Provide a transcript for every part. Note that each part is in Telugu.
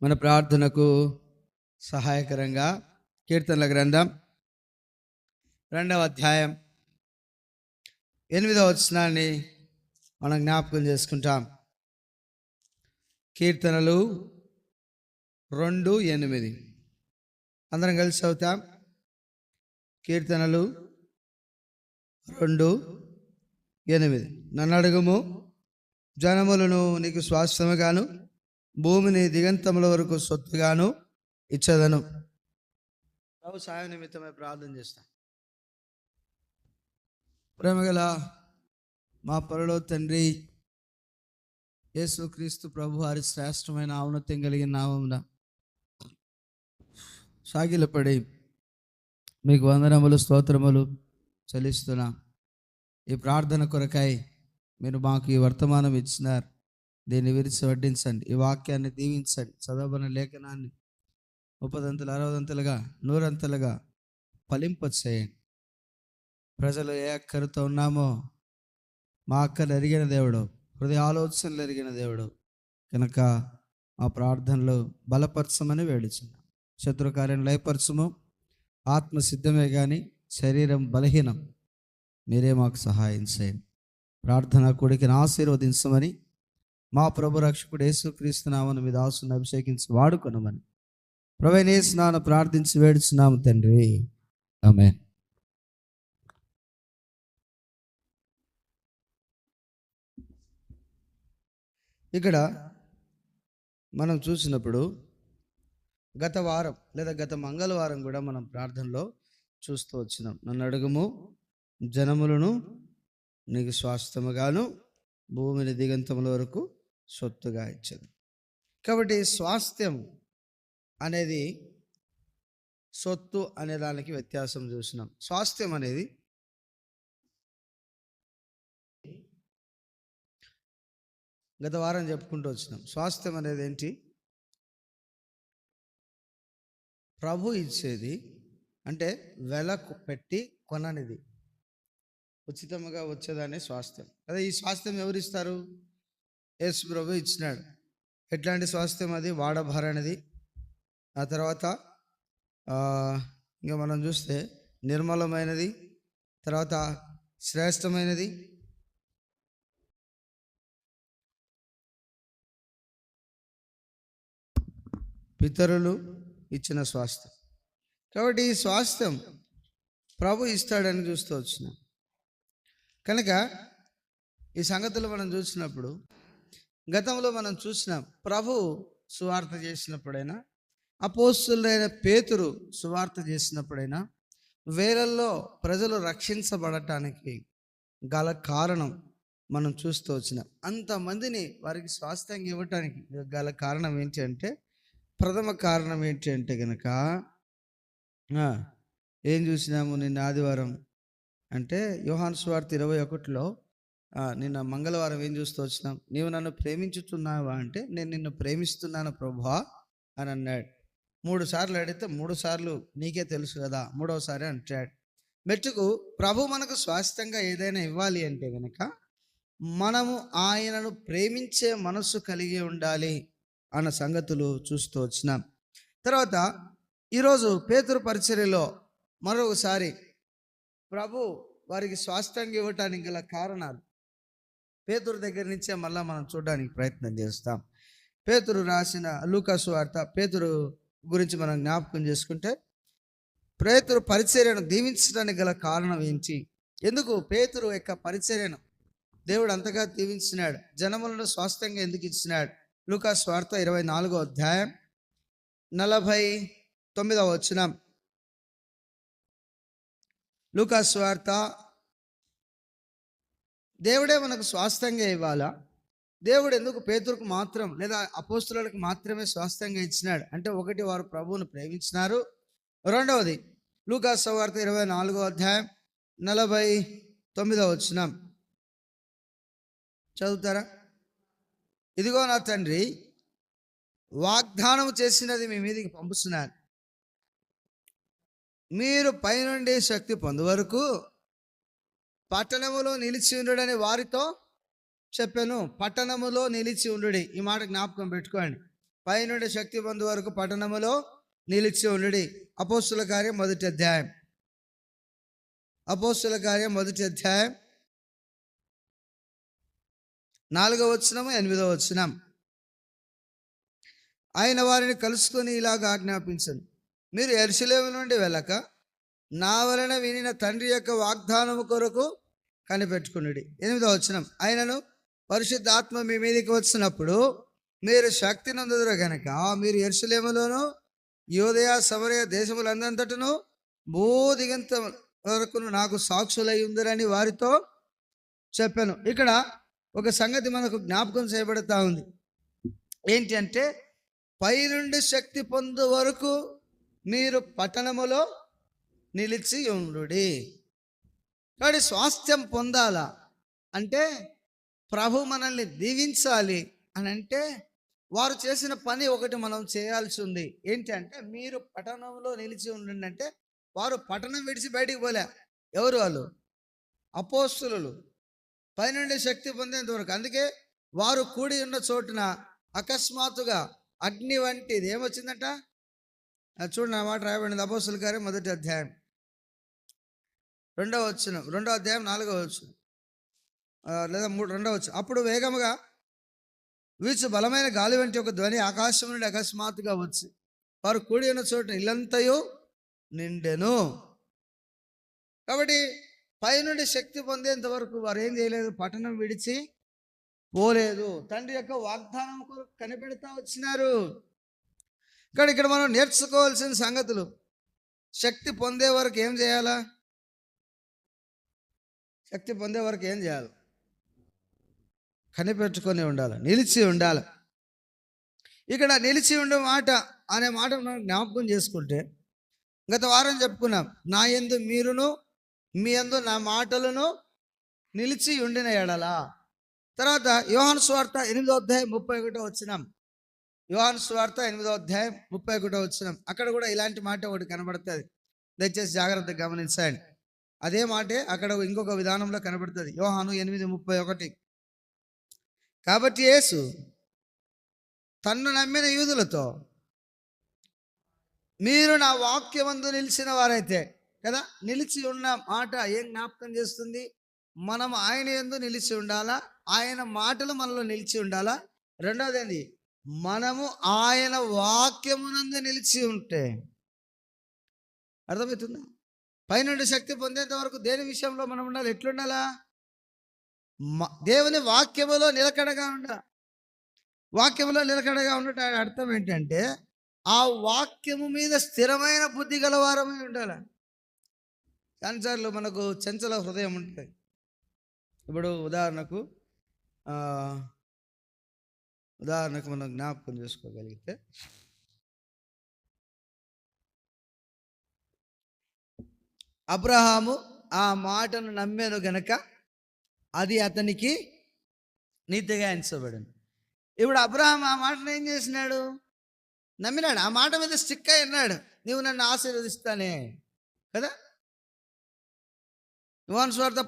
మన ప్రార్థనకు సహాయకరంగా కీర్తనల గ్రంథం 2వ అధ్యాయం 8వ వచనాన్ని మనం జ్ఞాపకం చేసుకుంటాం. కీర్తనలు 2:8 అందరం కలిసి చదువుతాం. కీర్తనలు 2:8 నన్ను అడుగుము, జనములను నీకు స్వాస్థ్యముగాను భూమిని దిగంతముల వరకు సొత్తుగాను ఇచ్చదను. ప్రభు సాయం నిమిత్తమై ప్రార్థన చేస్తాం. ప్రేమగల మా పరలో తండ్రి, యేసుక్రీస్తు ప్రభు వారి శ్రేష్టమైన ఔన్నత్యం కలిగిన నామమున సాగిలపడి మీకు వందనములు స్తోత్రములు చెల్లిస్తున్నా. ఈ ప్రార్థన కొరకై మీరు మాకు ఈ వర్తమానం ఇచ్చినారు. దీన్ని విరిచి వడ్డించండి, ఈ వాక్యాన్ని దీవించండి. చదవబడిన లేఖనాన్ని 30 60 100 ఫలింప చేయండి. ప్రజలు ఏ అక్కరతో ఉన్నామో మా అక్కలు ఎరిగిన దేవుడు, హృదయ ఆలోచనలు ఎరిగిన దేవుడు కనుక మా ప్రార్థనలు బలపరచమని వేడుచున్నాం. శత్రుకార్యం లయపరచము. ఆత్మ సిద్ధమే కానీ శరీరం బలహీనం. మీరే మాకు సహాయం చేయండి. ప్రార్థన కూడికి ఆశీర్వదించమని మా ప్రభు రక్షకుడు యేసుక్రీస్తు నామమున మీ దాసుని అభిషేకించి వాడుకొనమని ప్రభువైన యేసు నామమున ప్రార్థించి వేడుచున్నాము తండ్రి, ఆమేన్. ఇక్కడ మనం చూసినప్పుడు గత వారం లేదా గత మంగళవారం కూడా మనం ప్రార్థనలో చూస్తూ వచ్చినాం. నన్ను అడుగుము, జనములను నీకు స్వాస్థ్యముగాను భూమిని దిగంతముల వరకు సొత్తుగా ఇచ్చదు. కాబట్టి స్వాస్థ్యం అనేది సొత్తు అనే దానికి వ్యత్యాసం చూసినాం. స్వాస్థ్యం అనేది గత వారం చెప్పుకుంటూ వచ్చినాం. స్వాస్థ్యం అనేది ఏంటి? ప్రభు ఇచ్చేది, అంటే వెలకు పెట్టి కొననిది, ఉచితంగా వచ్చేదాన్ని స్వాస్థ్యం. అదే ఈ స్వాస్థ్యం ఎవరు ఇస్తారు? యేసు ప్రభు ఇచ్చినాడు. ఎట్లాంటి స్వాస్థ్యం అది? వాడబారనిది. ఆ తర్వాత ఇంకా మనం చూస్తే నిర్మలమైనది, తర్వాత శ్రేష్టమైనది, పితరులు ఇచ్చిన స్వాస్థ్యం. కాబట్టి ఈ స్వాస్థ్యం ప్రభు ఇస్తాడని చూస్తూ వచ్చినాం. కనుక ఈ సంగతులు మనం చూసినప్పుడు గతంలో మనం చూసినాం. ప్రభు సువార్త చేసినప్పుడైనా, అపోస్తలుడైన పేతురు సువార్త చేసినప్పుడైనా వేలల్లో ప్రజలు రక్షించబడటానికి గల కారణం మనం చూస్తూ వచ్చినాం. అంతమందిని వారికి స్వాస్థ్యంగా ఇవ్వటానికి గల కారణం ఏంటి అంటే, ప్రథమ కారణం ఏంటి అంటే కనుక ఏం చూసినాము నిన్న ఆదివారం అంటే యోహాను సువార్త 21లో నిన్న మంగళవారం ఏం చూస్తూ వచ్చినాం? నీవు నన్ను ప్రేమించుతున్నావా అంటే, నేను నిన్ను ప్రేమిస్తున్నాను ప్రభువా అని అన్నాడు. 3 సార్లు అడిగితే 3 సార్లు నీకే తెలుసు కదా, 3వసారి అంటాడు. మెట్టుకు ప్రభు మనకు స్వాస్థ్యంగా ఏదైనా ఇవ్వాలి అంటే కనుక మనము ఆయనను ప్రేమించే మనస్సు కలిగి ఉండాలి అన్న సంగతులు చూస్తూ వచ్చినాం. తర్వాత ఈరోజు పేతురు పరిచర్యలో మరొకసారి ప్రభు వారికి స్వాస్థ్యంగా ఇవ్వటానికి గల కారణాలు పేతురు దగ్గర నుంచే మళ్ళీ మనం చూడడానికి ప్రయత్నం చేస్తాం. పేతురు రాసిన లూకా సువార్త, పేతురు గురించి మనం జ్ఞాపకం చేసుకుంటే, పేతురు పరిచర్యను దీవించడానికి గల కారణం ఏంటి? ఎందుకు పేతురు యొక్క పరిచర్యను దేవుడు అంతగా దీవించినాడు? జనములను స్వాస్థ్యంగా ఎందుకు ఇచ్చినాడు? లూకా సువార్త 24వ అధ్యాయం 49వ వచనం. లూకా సువార్త, దేవుడే మనకు స్వాస్థ్యంగా ఇవ్వాలా? దేవుడు ఎందుకు పేతురుకు మాత్రం లేదా అపోస్తలులకు మాత్రమే స్వాస్థ్యంగా ఇచ్చినాడు అంటే, ఒకటి, వారు ప్రభువును ప్రేమించినారు. రెండవది లూకా సువార్త 24వ అధ్యాయం 49వ వచనం చదువుతారా? ఇదిగో నా తండ్రి వాగ్దానం చేసినది మీ మీదకి పంపుతున్నాను. మీరు పైనుండి శక్తి పొందు వరకు పట్టణములో నిలిచి ఉండుడని వారితో చెప్పాను. పట్టణములో నిలిచి ఉండుడి. ఈ మాట జ్ఞాపకం పెట్టుకోండి. పైనుండి శక్తి పొందు వరకు పట్టణములో నిలిచి ఉండుడి. అపోస్తుల కార్యం మొదటి అధ్యాయం, అపోస్తుల కార్యం మొదటి అధ్యాయం 4వ వచనం 8వ వచనం. ఆయన వారిని కలుసుకొని ఇలాగ ఆజ్ఞాపించను, మీరు యెరూషలేము నుండి వెళ్ళక నా వలన వినిన తండ్రి యొక్క వాగ్దానము కొరకు కనిపెట్టుకునుడి. 8వ వచనం. ఆయనను పరిశుద్ధాత్మ మీ మీదకి వచ్చినప్పుడు మీరు శక్తి నొందుదురు గనక మీరు యెరూషలేములోను యూదయ సమరయ దేశములందంతటను భూదిగంత వరకు నాకు సాక్షులై ఉందిరని వారితో చెప్పాను. ఇక్కడ ఒక సంగతి మనకు జ్ఞాపకం చేయబడతా ఉంది. ఏంటి అంటే, పైనుండి శక్తి పొందు వరకు మీరు పట్టణములో నిలిచి ఉండుడి. కాబట్టి స్వాస్థ్యం పొందాలా అంటే, ప్రభు మనల్ని దీవించాలి అని అంటే, వారు చేసిన పని ఒకటి మనం చేయాల్సి ఉంది. ఏంటి అంటే, మీరు పట్టణంలో నిలిచి ఉండండి అంటే, వారు పట్టణం విడిచి బయటికి పోలే. ఎవరు వాళ్ళు? అపోస్తులు. పైనుండి శక్తి పొందేంత వరకు. అందుకే వారు కూడి ఉన్న చోటున అకస్మాత్తుగా అగ్ని వంటిది ఏమొచ్చిందంట? చూడండి, ఆ మాట రాయబడింది అపోస్తుల కార్యం మొదటి అధ్యాయం 2వ వచనం, 2వ అధ్యాయం 4వ వచనం లేదా 2వ వచనం. అప్పుడు వేగముగా వీచు బలమైన గాలి వంటి ఒక ధ్వని ఆకాశం నుండి అకస్మాత్తుగా వచ్చి వారు కూడి ఉన్న చోట ఇల్లంతయు నిండెను. కాబట్టి పైనుండి శక్తి పొందేంత వరకు వారు ఏం చేయలేదు, పట్టణం విడిచి పోలేదు. తండ్రి యొక్క వాగ్దానం కొరకు కనిపెడతా వచ్చినారు. కానీ ఇక్కడ మనం నేర్చుకోవాల్సిన సంగతులు, శక్తి పొందే వరకు ఏం చేయాలా? శక్తి పొందే వరకు ఏం చేయాలి? కనిపెట్టుకొని ఉండాలి, నిలిచి ఉండాలి. ఇక్కడ నిలిచి ఉండే మాట అనే మాట మనం జ్ఞాపకం చేసుకుంటే, గత వారం చెప్పుకున్నాం, నా యందు మీరును మీ యందు నా మాటలను నిలిచి ఉండిన ఎడలా. తర్వాత యోహాను సువార్త 8వ అధ్యాయం 31వ వచనం, యోహాను సువార్త 8వ అధ్యాయం 31వ వచనం. అక్కడ కూడా ఇలాంటి మాట ఒకటి కనబడుతుంది. దయచేసి జాగ్రత్తగా గమనించండి. అదే మాటే అక్కడ ఇంకొక విధానంలో కనబడుతుంది. యోహాను 8:31. కాబట్టి యేసు తన్ను నమ్మిన యూదులతో, మీరు నా వాక్యమందు నిలిచిన వారైతే కదా, నిలిచి ఉన్న మాట ఏం జ్ఞాపకం చేస్తుంది? మనం ఆయన యందు నిలిచి ఉండాలా, ఆయన మాటలు మనలో నిలిచి ఉండాలా. రెండవది ఏంది? మనము ఆయన వాక్యమునందు నిలిచి ఉంటే. అర్థమవుతుందా? పైనుండి శక్తి పొందేంత వరకు దేని విషయంలో మనం ఉండాలి? ఎట్లుండాలా? దేవుని వాక్యములో నిలకడగా ఉండాలి. వాక్యములో నిలకడగా ఉండటం అర్థం ఏంటంటే, ఆ వాక్యము మీద స్థిరమైన బుద్ధి గలవారమై ఉండాలి. చాలాసార్లు మనకు చంచల హృదయం ఉంటుంది. ఇప్పుడు ఉదాహరణకు మనం జ్ఞాపకం చేసుకోగలిగితే, అబ్రహాము ఆ మాటను నమ్మాను గనక అది అతనికి నీతిగా ఎంచబడింది. ఇప్పుడు అబ్రహాం ఆ మాటను ఏం చేసినాడు? నమ్మినాడు. ఆ మాట మీద స్టిక్ అయి ఉన్నాడు. నీవు నన్ను ఆశీర్వదిస్తానే కదా. యోహాను సువార్త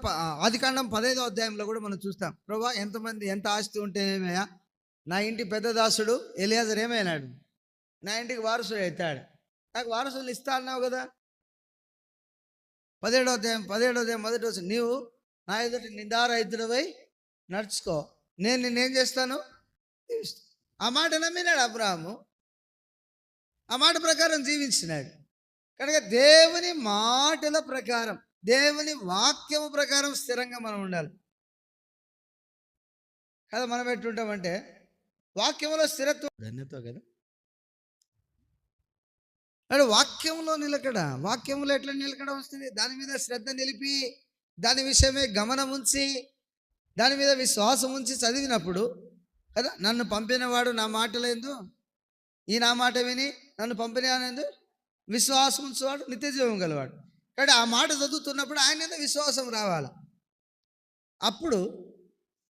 ఆదికాండం 15వ అధ్యాయంలో కూడా మనం చూస్తాం, ప్రభా ఎంత ఆస్తి ఉంటేనేమయ్యా, నా ఇంటి పెద్ద దాసుడు ఎలియాజర్ ఏమైనాడు? నా ఇంటికి వారసుడు అవుతాడు, నాకు వారసులు ఇస్తా అన్నావు కదా. 17వ అధ్యాయం 1వ వచనం, నీవు నా ఎదుటి నిందారహితుడవై నడుచుకో, నేను నిన్నేం చేస్తాను? ఆ మాట నమ్మినాడు అబ్రాహాము. ఆ మాట ప్రకారం జీవించినాడు. కనుక దేవుని మాటల ప్రకారం, దేవుని వాక్యము ప్రకారం స్థిరంగా మనం ఉండాలి కదా. మనం ఎట్లుంటామంటే వాక్యంలో స్థిరత్వం ధన్యతో కదా. అంటే వాక్యంలో నిలకడ, వాక్యంలో ఎట్లా నిలకడ వస్తుంది? దాని మీద శ్రద్ధ నిలిపి, దాని విషయమే గమనం ఉంచి, దాని మీద విశ్వాసం ఉంచి చదివినప్పుడు కదా, నన్ను పంపినవాడు నా మాటలేందు, ఈ నా మాట విని నన్ను పంపినందు విశ్వాసం ఉంచేవాడు నిత్య జీవం గలవాడు. కాబట్టి ఆ మాట చదువుతున్నప్పుడు ఆయన మీద విశ్వాసం రావాలి. అప్పుడు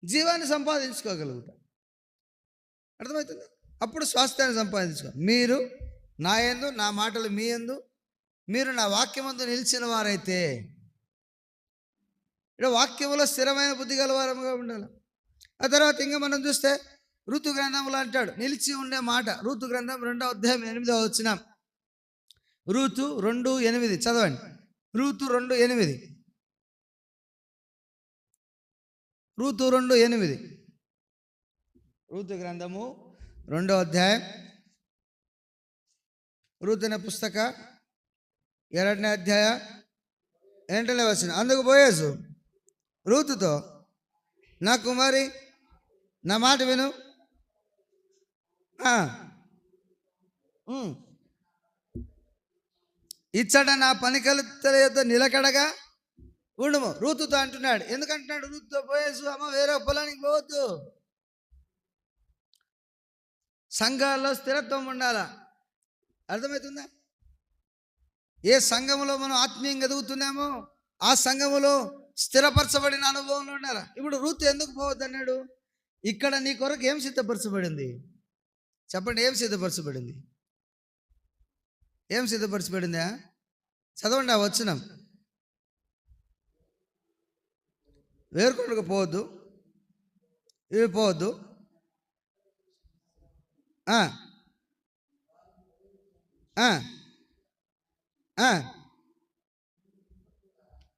జీవాన్ని సంపాదించుకోగలుగుతాం. అర్థమవుతుంది? అప్పుడు స్వాస్థ్యాన్ని సంపాదించుకో. మీరు నా యందు, నా మాటలు మీ యందు, మీరు నా వాక్యమందు నిలిచిన వారైతే, ఇక్కడ వాక్యంలో స్థిరమైన బుద్ధి గలవారముగా ఉండాలి. ఆ తర్వాత ఇంకా మనం చూస్తే ఋతు గ్రంథంలో అంటాడు నిలిచి ఉండే మాట. ఋతు గ్రంథం 2వ అధ్యాయం 8వ వచనం. ఋతు 2:8 చదవండి. ఋతు 2:8. ఋతు 2:8. ఋతు గ్రంథము 2వ అధ్యాయం, ఋతున పుస్తక 2వ అధ్యాయ 8వ వచనం. అందుకు బోయజు రూతుతో, నా కుమారి నా మాట విను, ఇచ్చట నా పనికత్తెల యొద్ద నిలకడగా ఉండుము. రూతుతో అంటున్నాడు. ఎందుకంటున్నాడు రూతుతో? బోయజు, అమ్మ వేరే పొలానికి పోవద్దు, సంఘాల్లో స్థిరత్వం ఉండాలా. అర్థమవుతుందా? ఏ సంఘములో మనం ఆత్మీయంగా ఎదుగుతున్నామో ఆ సంఘములో స్థిరపరచబడిన అనుభవంలో ఉండాలా. ఇప్పుడు రూతు ఎందుకు పోవద్దు అన్నాడు? ఇక్కడ నీ కొరకు ఏం సిద్ధపరచబడింది చెప్పండి? ఏం సిద్ధపరచబడింది? ఏం సిద్ధపరచబడిందా? చదవండి ఆ వచనం. వేరుకొండకు పోవద్దు, ఇవి పోవద్దు,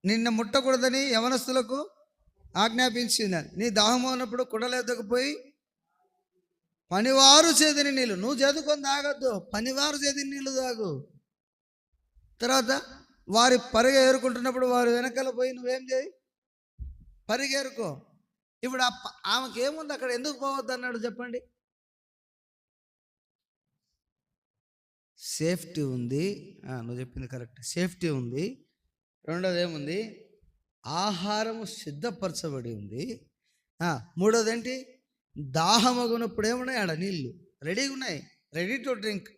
నిన్న ముట్టకూడదని యవనస్తులకు ఆజ్ఞాపించింది. నీ దాహం ఉన్నప్పుడు కుడలేదకపోయి పనివారు చేదిని నీళ్ళు, నువ్వు చదువుకొని తాగొద్దు, పనివారు చేదిని నీళ్ళు తాగు. తర్వాత వారి పరిగె ఏరుకుంటున్నప్పుడు వారు వెనకాల పోయి నువ్వేం చేయి, పరిగెరుకో. ఇప్పుడు ఆమెకి ఏముంది అక్కడ? ఎందుకు పోవద్దు అన్నాడు చెప్పండి? సేఫ్టీ ఉంది. నువ్వు చెప్పింది కరెక్ట్, సేఫ్టీ ఉంది. రెండోది ఏముంది? ఆహారము సిద్ధపరచబడి ఉంది. మూడోది ఏంటి? దాహమగునప్పుడు ఏమున్నాయి? ఆడ నీళ్ళు రెడీగా ఉన్నాయి, రెడీ టు డ్రింక్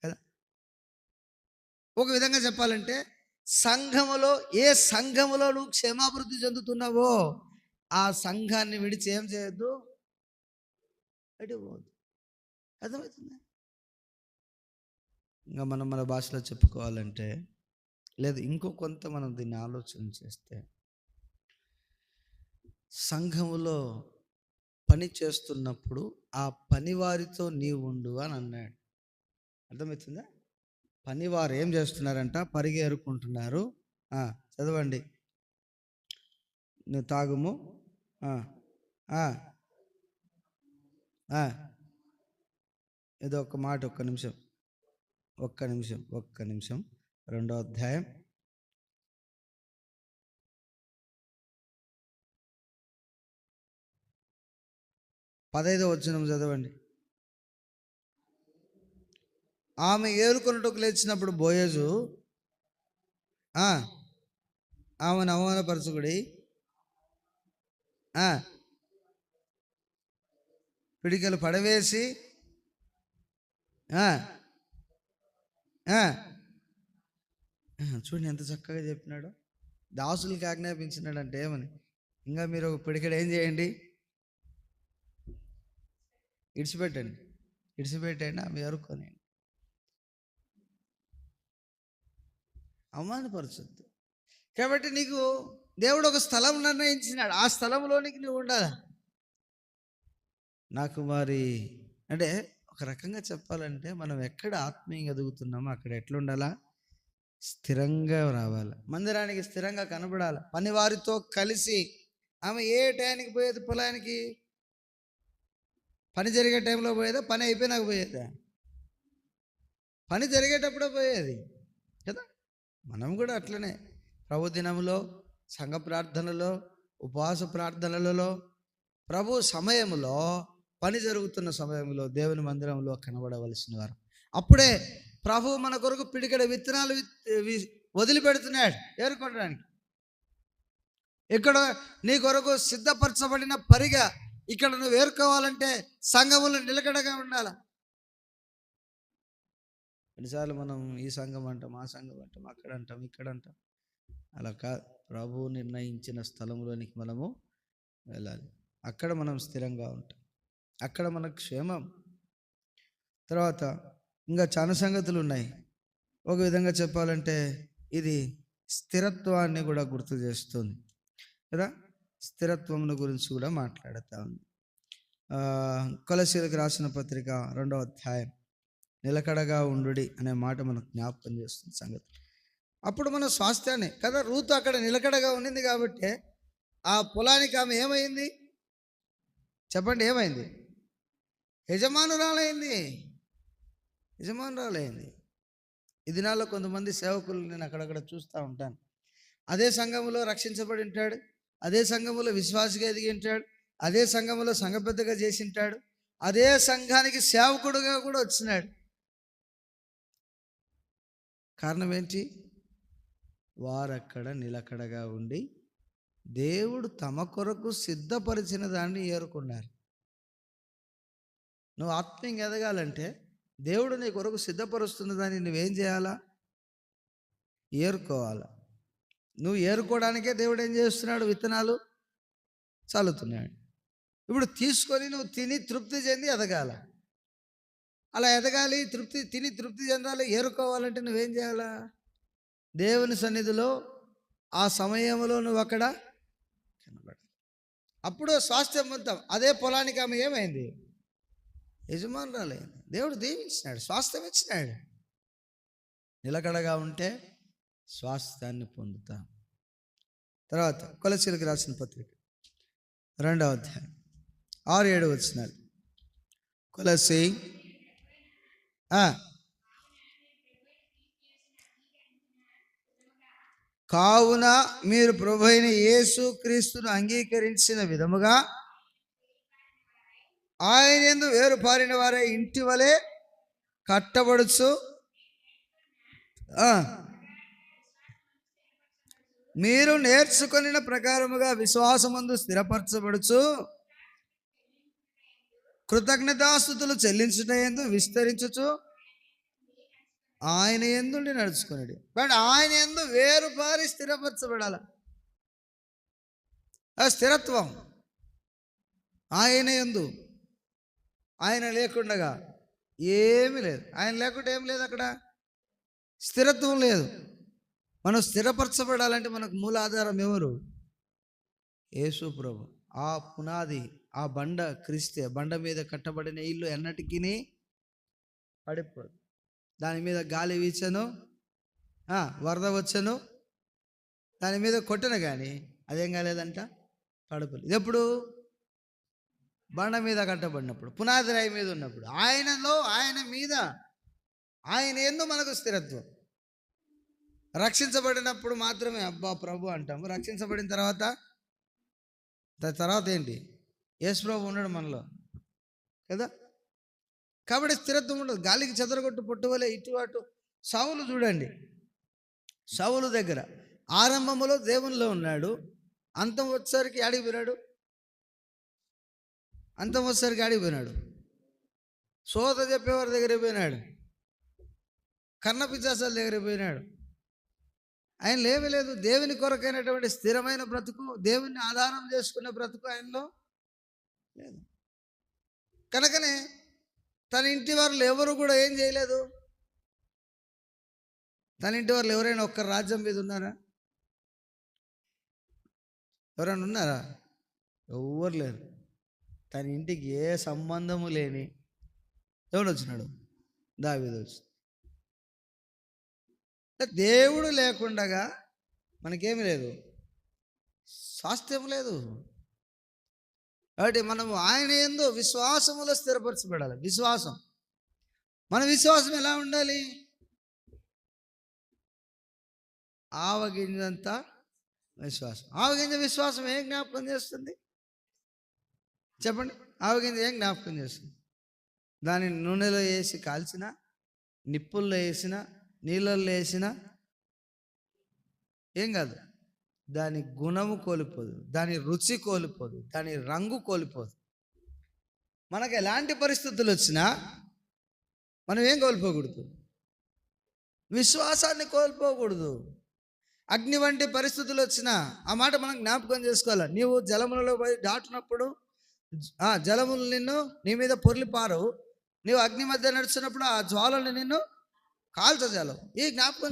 కదా. ఒక విధంగా చెప్పాలంటే సంఘములో, ఏ సంఘములో నువ్వు క్షేమాభివృద్ధి చెందుతున్నావో ఆ సంఘాన్ని విడిచి ఏం చేయొద్దు, అటు పోవద్దు. అర్థమవుతుందా? ఇంకా మనం మన భాషలో చెప్పుకోవాలంటే, లేదు ఇంకో కొంత మనం దీన్ని ఆలోచన చేస్తే, సంఘములో పని చేస్తున్నప్పుడు ఆ పనివారితో నీవు ఉండు అని అన్నాడు. అర్థమవుతుందా? పనివారు ఏం చేస్తున్నారంట? పరిగెరుకుంటున్నారు. చదవండి. నువ్వు తాగుము, ఏదో ఒక మాట, ఒక్క నిమిషం 2వ అధ్యాయం 15వ వచనం చదవండి. ఆమె ఏరుకొనుటకు లేచినప్పుడు బోయజు ఆమెను అవమానపరచుకుడి, పిడికలు పడవేసి చూడండి ఎంత చక్కగా చెప్పినాడు. దాసులకి ఆజ్ఞాపించినాడు అంటే ఏమని? ఇంకా మీరు ఒక పిడికడు ఏం చేయండి, ఇడిచిపెట్టండి, ఆమె ఎరుకొని. అవమానపరచొద్దు. కాబట్టి నీకు దేవుడు ఒక స్థలం నిర్ణయించినాడు, ఆ స్థలంలోనికి నువ్వు ఉండాలి. నాకు మరి అంటే ఒక రకంగా చెప్పాలంటే మనం ఎక్కడ ఆత్మీయంగా ఎదుగుతున్నామో అక్కడ ఎట్లుండాలా? స్థిరంగా రావాలి, మందిరానికి స్థిరంగా కనబడాలి, పని వారితో కలిసి. ఆమె ఏ టైంకి పోయేది పొలానికి? పని జరిగే టైంలో పోయేదా? పని అయిపోయినాక పోయేదా? పని జరిగేటప్పుడే పోయేది కదా. మనం కూడా అట్లనే ప్రభు దినంలో, సంఘ ప్రార్థనలో, ఉపవాస ప్రార్థనలలో, ప్రభు సమయంలో, పని జరుగుతున్న సమయంలో దేవుని మందిరంలో కనబడవలసిన వారు. అప్పుడే ప్రభు మన కొరకు పిడికెడ విత్తనాలు వదిలిపెడుతున్నాడు ఏరుకోవడానికి. ఇక్కడ నీ కొరకు సిద్ధపరచబడిన పరిగా ఇక్కడ నువ్వు ఏరుకోవాలంటే సంఘములో నిలకడగా ఉండాలి. కొన్నిసార్లు మనం ఈ సంఘం అంటాం, ఆ సంఘం అంటాం, అక్కడ అంటాం, ఇక్కడ అంటాం. అలా కాదు, ప్రభువు నిర్ణయించిన స్థలంలోనికి మనము వెళ్ళాలి. అక్కడ మనం స్థిరంగా ఉంటాం, అక్కడ మనకు క్షేమం. తర్వాత ఇంకా చాలా సంగతులు ఉన్నాయి. ఒక విధంగా చెప్పాలంటే ఇది స్థిరత్వాన్ని కూడా గుర్తు చేస్తుంది కదా. స్థిరత్వం గురించి కూడా మాట్లాడుతూ ఉంది. కొలసీలకు రాసిన పత్రిక 2వ అధ్యాయం నిలకడగా ఉండుడి అనే మాట మనకు జ్ఞాపకం చేస్తుంది సంగతి. అప్పుడు మన స్వాస్థ్యాన్ని కదా, రూతు అక్కడ నిలకడగా ఉండింది కాబట్టి ఆ పొలానికి ఆమె ఏమైంది చెప్పండి, ఏమైంది? యజమానురాలైంది. ఈ దినాల్లో కొంతమంది సేవకులు నేను అక్కడక్కడ చూస్తూ ఉంటాను. అదే సంఘములో రక్షించబడి ఉంటాడు, అదే సంఘములో విశ్వాసిగా ఎదిగి ఉంటాడు, అదే సంఘములో సంఘ పెద్దగా చేసి ఉంటాడు, అదే సంఘానికి సేవకుడుగా కూడా వచ్చినాడు. కారణం ఏంటి? వారక్కడ నిలకడగా ఉండి దేవుడు తమ కొరకు సిద్ధపరిచిన దాన్ని ఏరుకున్నారు. నువ్వు ఆత్మీయంగా ఎదగాలంటే దేవుడు నీ కొరకు సిద్ధపరుస్తున్న దాన్ని నువ్వేం చేయాలా? ఏరుకోవాలా. నువ్వు ఏరుకోవడానికే దేవుడు ఏం చేస్తున్నాడు? విత్తనాలు చల్లుతున్నాడు. ఇప్పుడు తీసుకొని నువ్వు తిని తృప్తి చెంది ఎదగాల. అలా ఎదగాలి, తృప్తి చెందాలి. ఏరుకోవాలంటే నువ్వేం చేయాలా? దేవుని సన్నిధిలో ఆ సమయంలో నువ్వు అక్కడ కనబడాలి. అప్పుడు స్వాస్థ్యం మొత్తం. అదే పొలానికి ఆమె ఏమైంది? యజమానురాలైంది. దేవుడు దీవించినాడు, స్వాస్థ్యం ఇచ్చినాడు. నిలకడగా ఉంటే స్వాస్థ్యాన్ని పొందుతాం. తర్వాత కొలసీలకు రాసిన పత్రిక 2వ అధ్యాయం 6-7 వచనాలు. కొలసీ కావున మీరు ప్రభువైన యేసు క్రీస్తును అంగీకరించిన విధముగా ఆయన యందు వేరుపారిన వారే ఇంటి వలె కట్టబడుచు మీరు నేర్చుకొనిన ప్రకారముగా విశ్వాసమందు స్థిరపరచబడుచు కృతజ్ఞతాస్తుతులు చెల్లించుటయందు విస్తరించుచు ఆయన యందు నడుచుకున్నాడు. బట్ ఆయన యందు వేరుపారి స్థిరపరచబడాల. ఆ స్థిరత్వం ఆయన యందు. ఆయన లేకుండగా ఏమీ లేదు. ఆయన లేకుండా ఏం లేదు, అక్కడ స్థిరత్వం లేదు. మనం స్థిరపరచబడాలంటే మనకు మూలాధారం ఎవరు? యేసు ప్రభు. ఆ పునాది, ఆ బండ క్రీస్తే. బండ మీద కట్టబడిన ఇల్లు ఎన్నటికీ పడిపోదు. దాని మీద గాలి వీచను, వరద వచ్చను, దాని మీద కొట్టను కానీ అదేం కాలేదంట, పడిపోలేదు. ఇది ఎప్పుడు? బండ మీద కట్టబడినప్పుడు, పునాది రాయి మీద ఉన్నప్పుడు. ఆయనలో, ఆయన మీద, ఆయన యందు మనకు స్థిరత్వం. రక్షించబడినప్పుడు మాత్రమే అబ్బా ప్రభు అంటాము. రక్షించబడిన తర్వాత ఏంటి? యేసు ప్రభు ఉన్నాడు మనలో కదా. కాబట్టి స్థిరత్వం ఉండదు. గాలికి చెదరగొట్టు పొట్టువలే ఇటు అటు. సౌలు చూడండి, సౌలు దగ్గర ఆరంభంలో దేవునిలో ఉన్నాడు, అంతం వచ్చేసరికి ఆడిపోయినాడు. సోద చెప్పేవారి దగ్గర పోయినాడు, కన్న పిశాచాల దగ్గర పోయినాడు. ఆయన లేవలేదు. దేవుని కొరకైనటువంటి స్థిరమైన బ్రతుకు, దేవుని ఆధారం చేసుకునే బ్రతుకు ఆయనలో లేదు. కనుకనే తన ఇంటి వాళ్ళు ఎవరు కూడా ఏం చేయలేదు. తన ఇంటి వాళ్ళు ఎవరైనా ఒక్క రాజ్యం మీద ఉన్నారా? ఎవరైనా ఉన్నారా? ఎవరు లేరు. తన ఇంటికి ఏ సంబంధము లేని ఎవడు వచ్చినాడు? దావీదు వచ్చి. దేవుడు లేకుండగా మనకేమీ లేదు, స్వాస్థ్యం లేదు. కాబట్టి మనము ఆయన యందు విశ్వాసములో స్థిరపరచబడాలి. విశ్వాసం, మన విశ్వాసం ఎలా ఉండాలి? ఆవగింజంత విశ్వాసం. ఆవగింజ విశ్వాసం ఏం జ్ఞాపకం చేస్తుంది చెప్పండి? ఆవగింజ ఏం జ్ఞాపకం చేస్తుంది? దాన్ని నూనెలో వేసి కాల్చిన, నిప్పుల్లో వేసిన, నీళ్ళల్లో వేసిన ఏం కాదు. దాని గుణము కోల్పోదు, దాని రుచి కోల్పోదు, దాని రంగు కోల్పోదు. మనకు ఎలాంటి పరిస్థితులు వచ్చినా మనం ఏం కోల్పోకూడదు? విశ్వాసాన్ని కోల్పోకూడదు. అగ్ని వంటి పరిస్థితులు వచ్చినా ఆ మాట మనం జ్ఞాపకం చేసుకోవాలి. నీవు జలములలో పోయి దాటినప్పుడు జలములు నిన్ను నీ మీద పొర్లిపారు. నీవు అగ్ని మధ్య నడుచున్నప్పుడు ఆ జ్వాలను నిన్ను కాల్చజాలవు. ఈ జ్ఞాపకం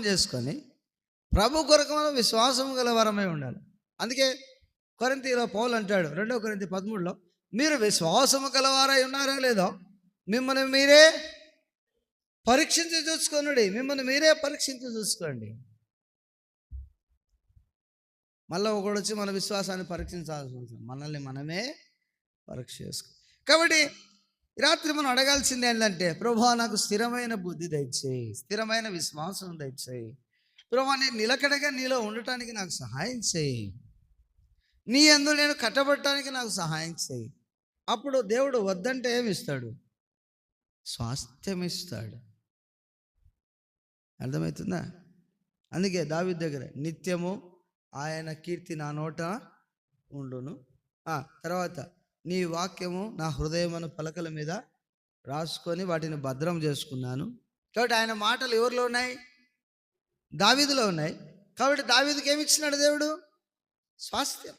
చేసుకొని ప్రభు కొరకు మనం విశ్వాసం గల వరమై ఉండాలి. అందుకే కొరింథీలో పౌలు అంటాడు 2 కొరింథీ 13లో, మీరు విశ్వాసము గలవారై ఉన్నారో లేదో మిమ్మల్ని మీరే పరీక్షించి చూసుకోండి. మిమ్మల్ని మీరే పరీక్షించి చూసుకోండి. మళ్ళీ ఒకడు వచ్చి మన విశ్వాసాన్ని పరీక్షించాల్సి ఉంటుంది. మనల్ని మనమే పరీక్ష చేసుకో. కాబట్టి రాత్రి మనం అడగాల్సింది ఏంటంటే, ప్రభువా నాకు స్థిరమైన బుద్ధి దయచేయి, స్థిరమైన విశ్వాసం దయచేయి. ప్రభువా నేను నిలకడగా నీలో ఉండటానికి నాకు సహాయం చేయి, నీ యందు నేను కట్టబడటానికి నాకు సహాయం చేయి. అప్పుడు దేవుడు వద్దంటే ఏమి ఇస్తాడు? స్వాస్థ్యం ఇస్తాడు. అర్థమవుతుందా? అందుకే దావీదు దగ్గర నిత్యము ఆయన కీర్తి నా నోట ఉండును, తర్వాత నీ వాక్యము నా హృదయమును పలకల మీద రాసుకొని వాటిని భద్రం చేసుకున్నాను. కాబట్టి ఆయన మాటలు ఎవరిలో ఉన్నాయి? దావీదులో ఉన్నాయి. కాబట్టి దావీదుకి ఏమి ఇచ్చినాడు దేవుడు? స్వాస్థ్యం.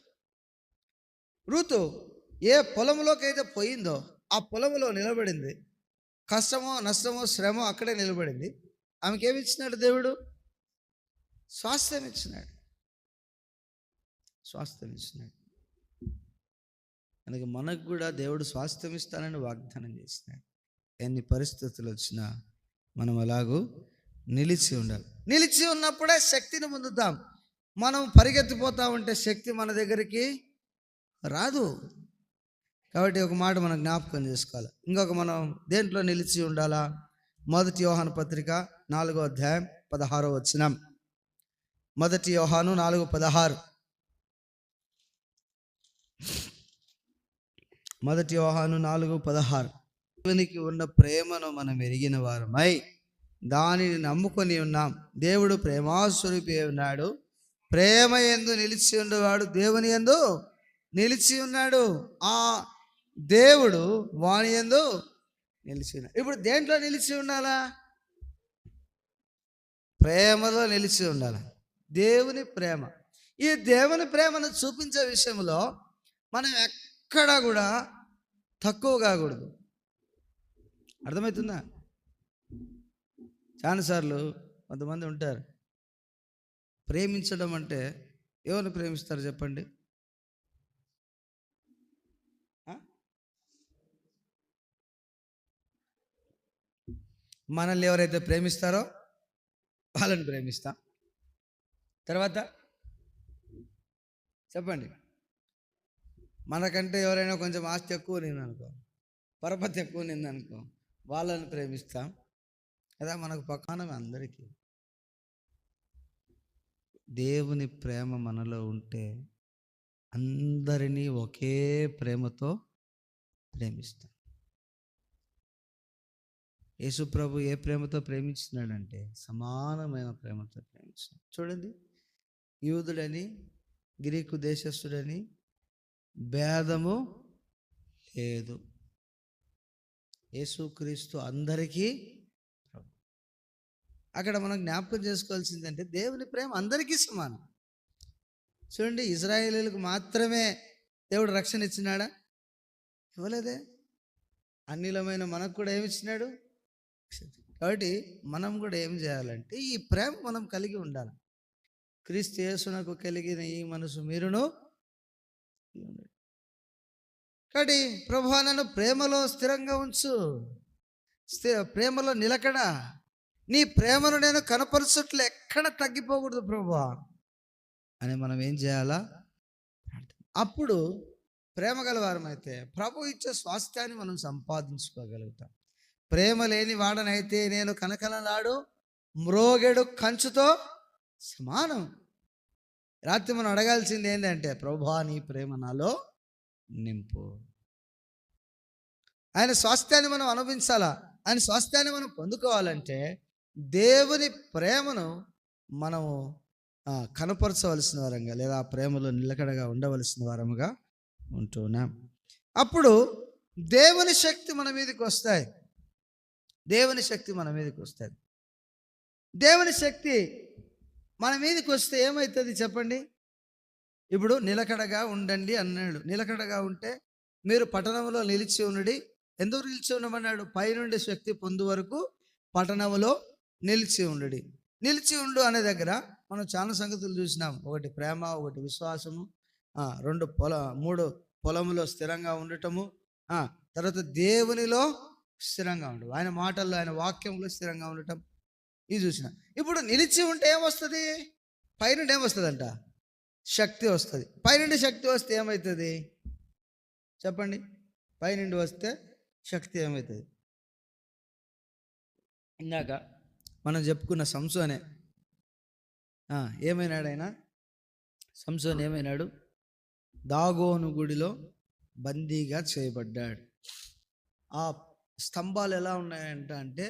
రూతు ఏ పొలంలోకి అయితే పోయిందో ఆ పొలంలో నిలబడింది. కష్టమో నష్టమో శ్రమో అక్కడే నిలబడింది. ఆమెకి ఏమి ఇచ్చినాడు దేవుడు? స్వాస్థ్యం ఇచ్చినాడు. స్వాస్థ్యం ఇచ్చినాడు. అందుకే మనకు కూడా దేవుడు స్వాస్థ్యం ఇస్తానని వాగ్దానం చేసినాడు. ఎన్ని పరిస్థితులు వచ్చినా మనం అలాగూ నిలిచి ఉండాలి. నిలిచి ఉన్నప్పుడే శక్తిని పొందుతాం. మనం పరిగెత్తిపోతా ఉంటే శక్తి మన దగ్గరికి రాదు. కాబట్టి ఒక మాట మనం జ్ఞాపకం చేసుకోవాలి. ఇంకొక మనం దేంట్లో నిలిచి ఉండాలా? 1 యోహాను పత్రిక 4వ అధ్యాయం 16వ వచనం. 1 యోహాను 4:16. 1 యోహాను 4:16. దేవునికి ఉన్న ప్రేమను మనం ఎరిగిన వారమై దానిని నమ్ముకొని ఉన్నాం. దేవుడు ప్రేమాస్వరూపి ఉన్నాడు. ప్రేమ యందు నిలిచి ఉండేవాడు దేవుని యందు నిలిచి ఉన్నాడు. ఆ దేవుడు వాని యందు నిలిచి ఉన్నాడు. ఇప్పుడు దేంట్లో నిలిచి ఉండాలా? ప్రేమలో నిలిచి ఉండాలి. దేవుని ప్రేమ. ఈ దేవుని ప్రేమను చూపించే విషయంలో మనం ఎక్కడా కూడా తక్కువ కాకూడదు. అర్థమవుతుందా? చాలాసార్లు కొంతమంది ఉంటారు, ప్రేమించడం అంటే ఎవరిని ప్రేమిస్తారు చెప్పండి? మనల్ని ఎవరైతే ప్రేమిస్తారో వాళ్ళని ప్రేమిస్తాం. తర్వాత చెప్పండి, మనకంటే ఎవరైనా కొంచెం ఆస్తి ఎక్కువ నిందనుకో, పరపతి ఎక్కువ నిందనుకో, వాళ్ళని ప్రేమిస్తాం కదా. మనకు పక్కన అందరికీ దేవుని ప్రేమ మనలో ఉంటే అందరినీ ఒకే ప్రేమతో ప్రేమిస్తాం. యేసు ప్రభు ఏ ప్రేమతో ప్రేమించినాడంటే సమానమైన ప్రేమతో ప్రేమించినాడు. చూడండి, యూదుడని గ్రీకు దేశస్థుడని భేదము లేదు. యేసుక్రీస్తు అందరికీ ప్రభు. అక్కడ మనం జ్ఞాపకం చేసుకోవాల్సిందంటే దేవుని ప్రేమ అందరికీ సమానం. చూడండి, ఇజ్రాయేలీలకు మాత్రమే దేవుడు రక్షణ ఇచ్చినాడా? ఇవ్వలేదే. అన్నిలమైన మనకు కూడా ఏమి ఇచ్చినాడు? కాబట్టి మనం కూడా ఏం చేయాలంటే ఈ ప్రేమ మనం కలిగి ఉండాలి. క్రీస్తు యేసునకు కలిగిన ఈ మనసు మీరును. కాబట్టి ప్రభువా నన్ను ప్రేమలో స్థిరంగా ఉంచు, ప్రేమలో నిలకడ, నీ ప్రేమను నేను కనపరచట్లు ఎక్కడ తగ్గిపోకూడదు ప్రభువా అని మనం ఏం చేయాలా? అప్పుడు ప్రేమ గలవారమైతే ప్రభు ఇచ్చే స్వాస్థ్యాన్ని మనం సంపాదించుకోగలుగుతాం. ప్రేమ లేని వాడనైతే నేను కనకనలాడు మ్రోగెడు కంచుతో సమానం. రాత్రి మనం అడగాల్సింది ఏంటంటే, ప్రభువా నీ ప్రేమ నాలో నింపు. ఆయన స్వాస్థ్యాన్ని మనం అనుభవించాలా? ఆయన స్వాస్థ్యాన్ని మనం పొందుకోవాలంటే దేవుని ప్రేమను మనము కనపరచవలసిన వారంగా, లేదా ఆ ప్రేమలో నిలకడగా ఉండవలసిన వారముగా ఉంటున్నాం. అప్పుడు దేవుని శక్తి మన మీదకి వస్తాయి. దేవుని శక్తి మన మీదకి వస్తుంది. దేవుని శక్తి మన మీదకి వస్తే ఏమవుతుంది చెప్పండి? ఇప్పుడు నిలకడగా ఉండండి అన్నాడు. నిలకడగా ఉంటే మీరు పట్టణంలో నిలిచి ఉండి. ఎందుకు నిలిచి ఉండమన్నాడు? పైనుండి శక్తి పొందు వరకు పట్టణంలో నిలిచి ఉండు. నిలిచి ఉండు అనే దగ్గర మనం చాలా సంగతులు చూసినాం. ఒకటి ప్రేమ, ఒకటి విశ్వాసము, రెండు మూడు పొలములో స్థిరంగా ఉండటము, తర్వాత దేవునిలో స్థిరంగా ఉండడం, ఆయన మాటల్లో ఆయన వాక్యంలో స్థిరంగా ఉండటం, ఇది చూసిన. ఇప్పుడు నిలిచి ఉంటే ఏమొస్తుంది? పైనుండి ఏమొస్తుందంట? శక్తి వస్తుంది. పైనుండి శక్తి వస్తే ఏమవుతుంది చెప్పండి? పైనుండి వస్తే శక్తి ఏమవుతుంది? ఇందాక మనం చెప్పుకున్న సంసోనే ఏమైనాడు? ఆయన సంసోన్ ఏమైనాడు? దాగోను గుడిలో బందీగా చేయబడ్డాడు. ఆ స్తంభాలు ఎలా ఉన్నాయంట అంటే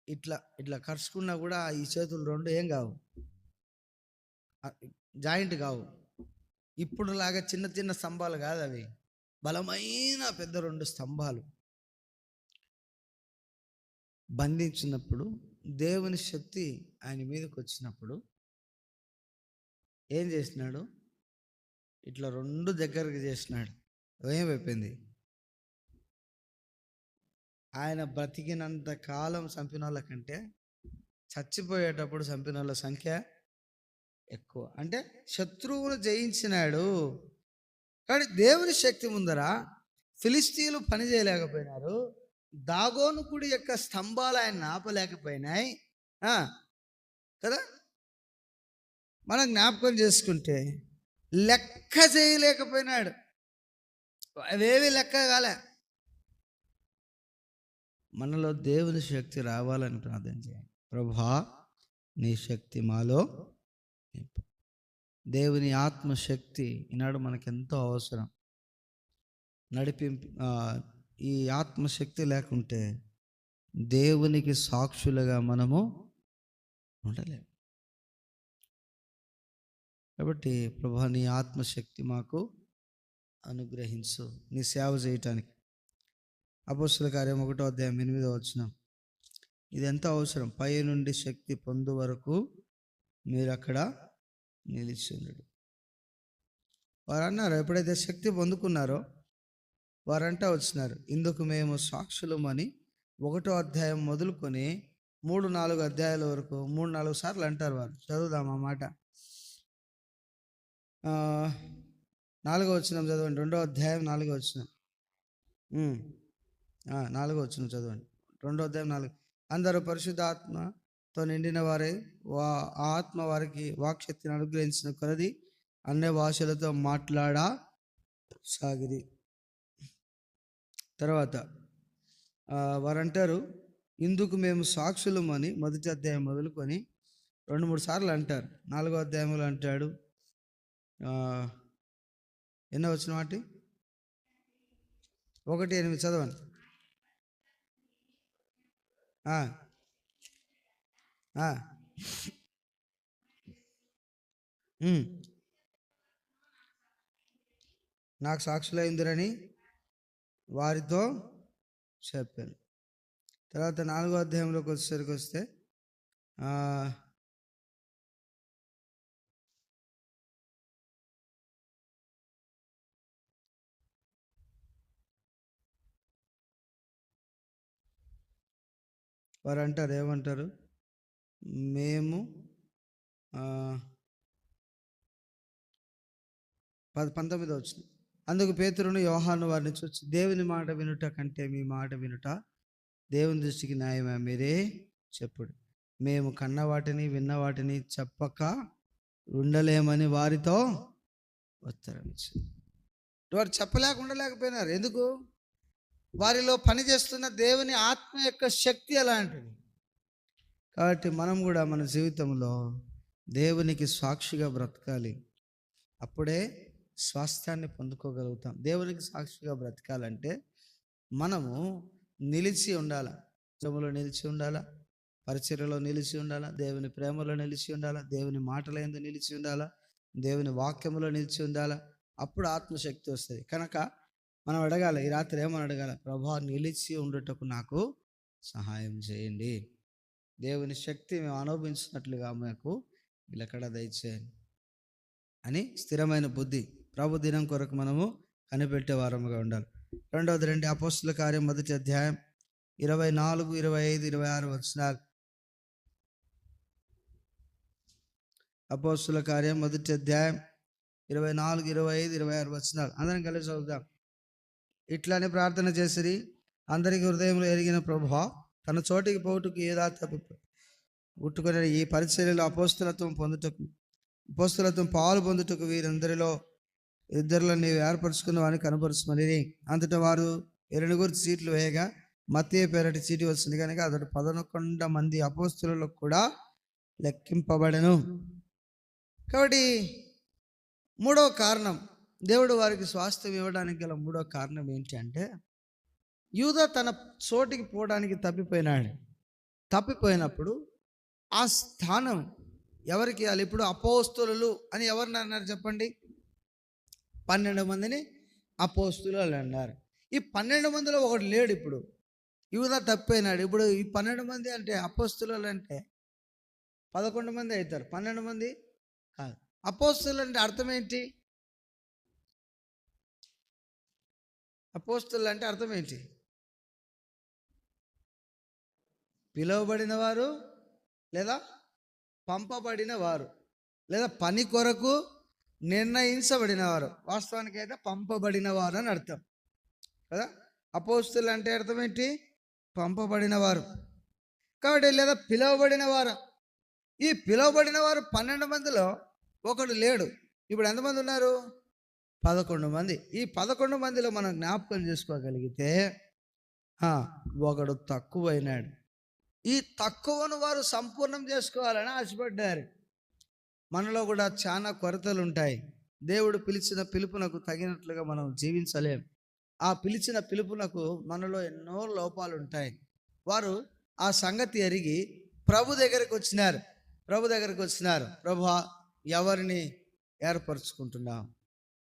ఇట్లా ఇట్లా కరుచుకున్నా కూడా ఈ చేతులు రెండు ఏం కావు, జాయింట్ కావు. ఇప్పుడు లాగా చిన్న చిన్న స్తంభాలు కాదు అవి, బలమైన పెద్ద రెండు స్తంభాలు. బంధించినప్పుడు దేవుని శక్తి ఆయన మీదకి వచ్చినప్పుడు ఏం చేసినాడు? ఇట్లా రెండు దగ్గరికి చేసినాడు. ఏమైపోయింది? ఆయన బ్రతికినంత కాలం చంపిన వాళ్ళ కంటే చచ్చిపోయేటప్పుడు చంపిన వాళ్ళ సంఖ్య ఎక్కువ. అంటే శత్రువును జయించినాడు. కానీ దేవుని శక్తి ముందర ఫిలిస్తీన్లు పని చేయలేకపోయినారు. దాగోను గుడి యొక్క స్తంభాలు ఆయన ఆపలేకపోయినాయి కదా. మనం జ్ఞాపకం చేసుకుంటే లెక్క చేయలేకపోయినాడు. అవేవి లెక్క కాలే. మనలో దేవుని శక్తి రావాలని ప్రార్థన చేయాలి. ప్రభువా, నీ శక్తి మాలో. దేవుని ఆత్మశక్తి ఈనాడు మనకెంతో అవసరం. ఈ ఆత్మశక్తి లేకుంటే దేవునికి సాక్షులుగా మనము ఉండలేము. కాబట్టి ప్రభువా, నీ ఆత్మశక్తి మాకు అనుగ్రహించు నీ సేవ చేయటానికి. అపోస్తలుల కార్యం 1వ అధ్యాయం 8వ వచనం. ఇది ఎంత అవసరం? పై నుండి శక్తి పొందు వరకు మీరు అక్కడ నిలిచి ఉండడు. వారు అన్నారు, ఎప్పుడైతే శక్తి పొందుకున్నారో వారంతా వచ్చినారు, ఇందుకు మేము సాక్షులమని 1వ అధ్యాయం మొదలుకొని 3-4 అధ్యాయాల వరకు 3-4 సార్లు అంటారు వారు. చదువుదాం ఆ మాట. 4వ వచనం చదవండి. 2వ అధ్యాయం 4వ వచనం. 4వ వచనం చదవండి. 2వ అధ్యాయం 4. అందరూ పరిశుద్ధాత్మతో నిండిన వారే ఆత్మ వారికి వాక్శక్తిని అనుగ్రహించిన కొలది అన్య భాషలతో మాట్లాడసాగిరి. తర్వాత వారంటారు, ఇందుకు మేము సాక్షులమని 1వ అధ్యాయం మొదలుకొని 2-3 సార్లు అంటారు. 4వ అధ్యాయంలో అంటాడు. ఎన్నో వచ్చిన వాటి 1:8 చదవండి. నాకు సాక్షులైందిరని వారితో చెప్పాను. తర్వాత 4వ అధ్యాయంలోకి వచ్చేసరికి వస్తే వారు అంటారు, ఏమంటారు? మేము 19వ వచనం. అందుకు పేతురును యోహాను వారిని చూసి, దేవుని మాట వినుట కంటే మీ మాట వినుట దేవుని దృష్టికి న్యాయమే, మీరే చెప్పుడు. మేము కన్న వాటిని విన్న వాటిని చెప్పక ఉండలేమని వారితో ఉత్తరం ఇచ్చింది. వారు చెప్పలేకపోయినారు. ఎందుకు? వారిలో పనిచేస్తున్న దేవుని ఆత్మ యొక్క శక్తి అలాంటిది. కాబట్టి మనం కూడా మన జీవితంలో దేవునికి సాక్షిగా బ్రతకాలి. అప్పుడే స్వాస్థ్యాన్ని పొందుకోగలుగుతాం. దేవునికి సాక్షిగా బ్రతకాలంటే మనము నిలిచి ఉండాలా, జములో నిలిచి ఉండాలా, పరిచర్యలో నిలిచి ఉండాలా, దేవుని ప్రేమలో నిలిచి ఉండాలా, దేవుని మాటలందు నిలిచి ఉండాలా, దేవుని వాక్యములో నిలిచి ఉండాలా. అప్పుడు ఆత్మశక్తి వస్తుంది. కనుక మనం అడగాలి, ఈ రాత్రి ఏమని అడగాలి? ప్రభువా, నిలిచి ఉండుటకు నాకు సహాయం చేయండి. దేవుని శక్తి మేము అనుభవించినట్లుగా మాకు నిలకడ దయచేయండి అని స్థిరమైన బుద్ధి ప్రభు దినం కొరకు మనము కనిపెట్టే వారముగా ఉండాలి. 2వది రండి, అపోస్తలుల కార్యం 1వ అధ్యాయం 24, 25, 26 వచనాలు. అపోస్తలుల కార్యం 1వ అధ్యాయం 24, 25, 26 వచనాలు అందరం కలిసి చదువుదాం. ఇట్లానే ప్రార్థన చేసిరి, అందరికి హృదయంలో ఎరిగిన ప్రభువా తన చోటికి పోటుకు ఏదా తప్పి గుట్టుకునే ఈ పరిచర్యలో అపోస్తలత్వం పాలు పొందుటకు వీరందరిలో ఇద్దరిలో నీవు ఏర్పరచుకున్న వారిని కనపరుచుమని. అంతటా వారు 2 సీట్లు వేయగా మత్తయి పేరటి చీటి వచ్చింది కనుక అతడు 11 మంది అపోస్తలులకు కూడా లెక్కింపబడెను. కాబట్టి మూడవ కారణం, దేవుడు వారికి స్వాస్థ్యం ఇవ్వడానికి గల మూడో కారణం ఏంటి అంటే, యూదా తన చోటికి పోవడానికి తప్పిపోయినప్పుడు ఆ స్థానం ఎవరికి ఇవ్వాలి? ఇప్పుడు అపోస్తలులు అని ఎవరిని అన్నారు చెప్పండి? 12 మందిని అపోస్తలులు అన్నారు. ఈ 12 మందిలో ఒకడు లేడు. ఇప్పుడు యూదా తప్పిపోయినాడు. ఇప్పుడు ఈ 12 మంది అంటే అపోస్తలులు అంటే 11 మంది అవుతారు, 12 మంది కాదు. అపోస్తలులు అంటే అర్థం ఏంటి? అపోస్తలులు అంటే అర్థం ఏంటి? పిలువబడిన వారు లేదా పంపబడిన వారు లేదా పని కొరకు నిర్ణయించబడిన వారు. వాస్తవానికి అయితే పంపబడిన వారు అని అర్థం కదా. అపోస్తలులు అంటే అర్థం ఏంటి? పంపబడిన వారు. కాబట్టి లేదా పిలువబడిన వారు. ఈ పిలువబడిన వారు 12 మందిలో ఒకడు లేడు. ఇప్పుడు ఎంతమంది ఉన్నారు? 11 మంది. ఈ 11 మందిలో మనం జ్ఞాపకం చేసుకోగలిగితే ఒకడు తక్కువైనాడు. ఈ తక్కువను వారు సంపూర్ణం చేసుకోవాలని ఆశపడ్డారు. మనలో కూడా చాలా కొరతలు ఉంటాయి. దేవుడు పిలిచిన పిలుపునకు తగినట్లుగా మనం జీవించలేం. ఆ పిలిచిన పిలుపునకు మనలో ఎన్నో లోపాలు ఉంటాయి. వారు ఆ సంగతి ఎరిగి ప్రభు దగ్గరకు వచ్చినారు. ప్రభువా ఎవరిని ఏర్పరచుకుంటున్నాం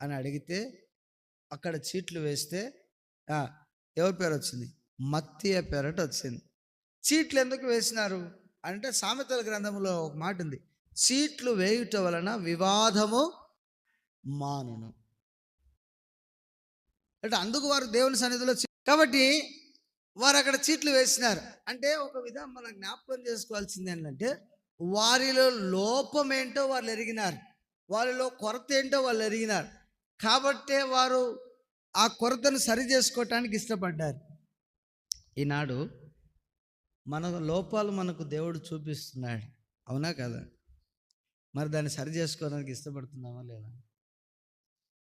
అని అడిగితే అక్కడ చీట్లు వేస్తే ఎవరి పేరు వచ్చింది? మత్తయి పేరట వచ్చింది. చీట్లు ఎందుకు వేసినారు అంటే సామెతల గ్రంథంలో ఒక మాట ఉంది, చీట్లు వేయుట వలన వివాదము మానును అంటే. అందుకు వారు దేవుని సన్నిధిలో కాబట్టి వారు అక్కడ చీట్లు వేసినారు. అంటే ఒక విధంగా మనం జ్ఞాపకం చేసుకోవాల్సింది ఏంటంటే, వారిలో లోపం ఏంటో వాళ్ళు ఎరిగినారు, వారిలో కొరత ఏంటో వాళ్ళు ఎరిగినారు. కాబట్టే వారు ఆ కొరతను సరి చేసుకోవటానికి ఇష్టపడ్డారు. ఈనాడు మన లోపాలు మనకు దేవుడు చూపిస్తున్నాడు, అవునా కదా? మరి దాన్ని సరి చేసుకోవడానికి ఇష్టపడుతున్నామా లేదా?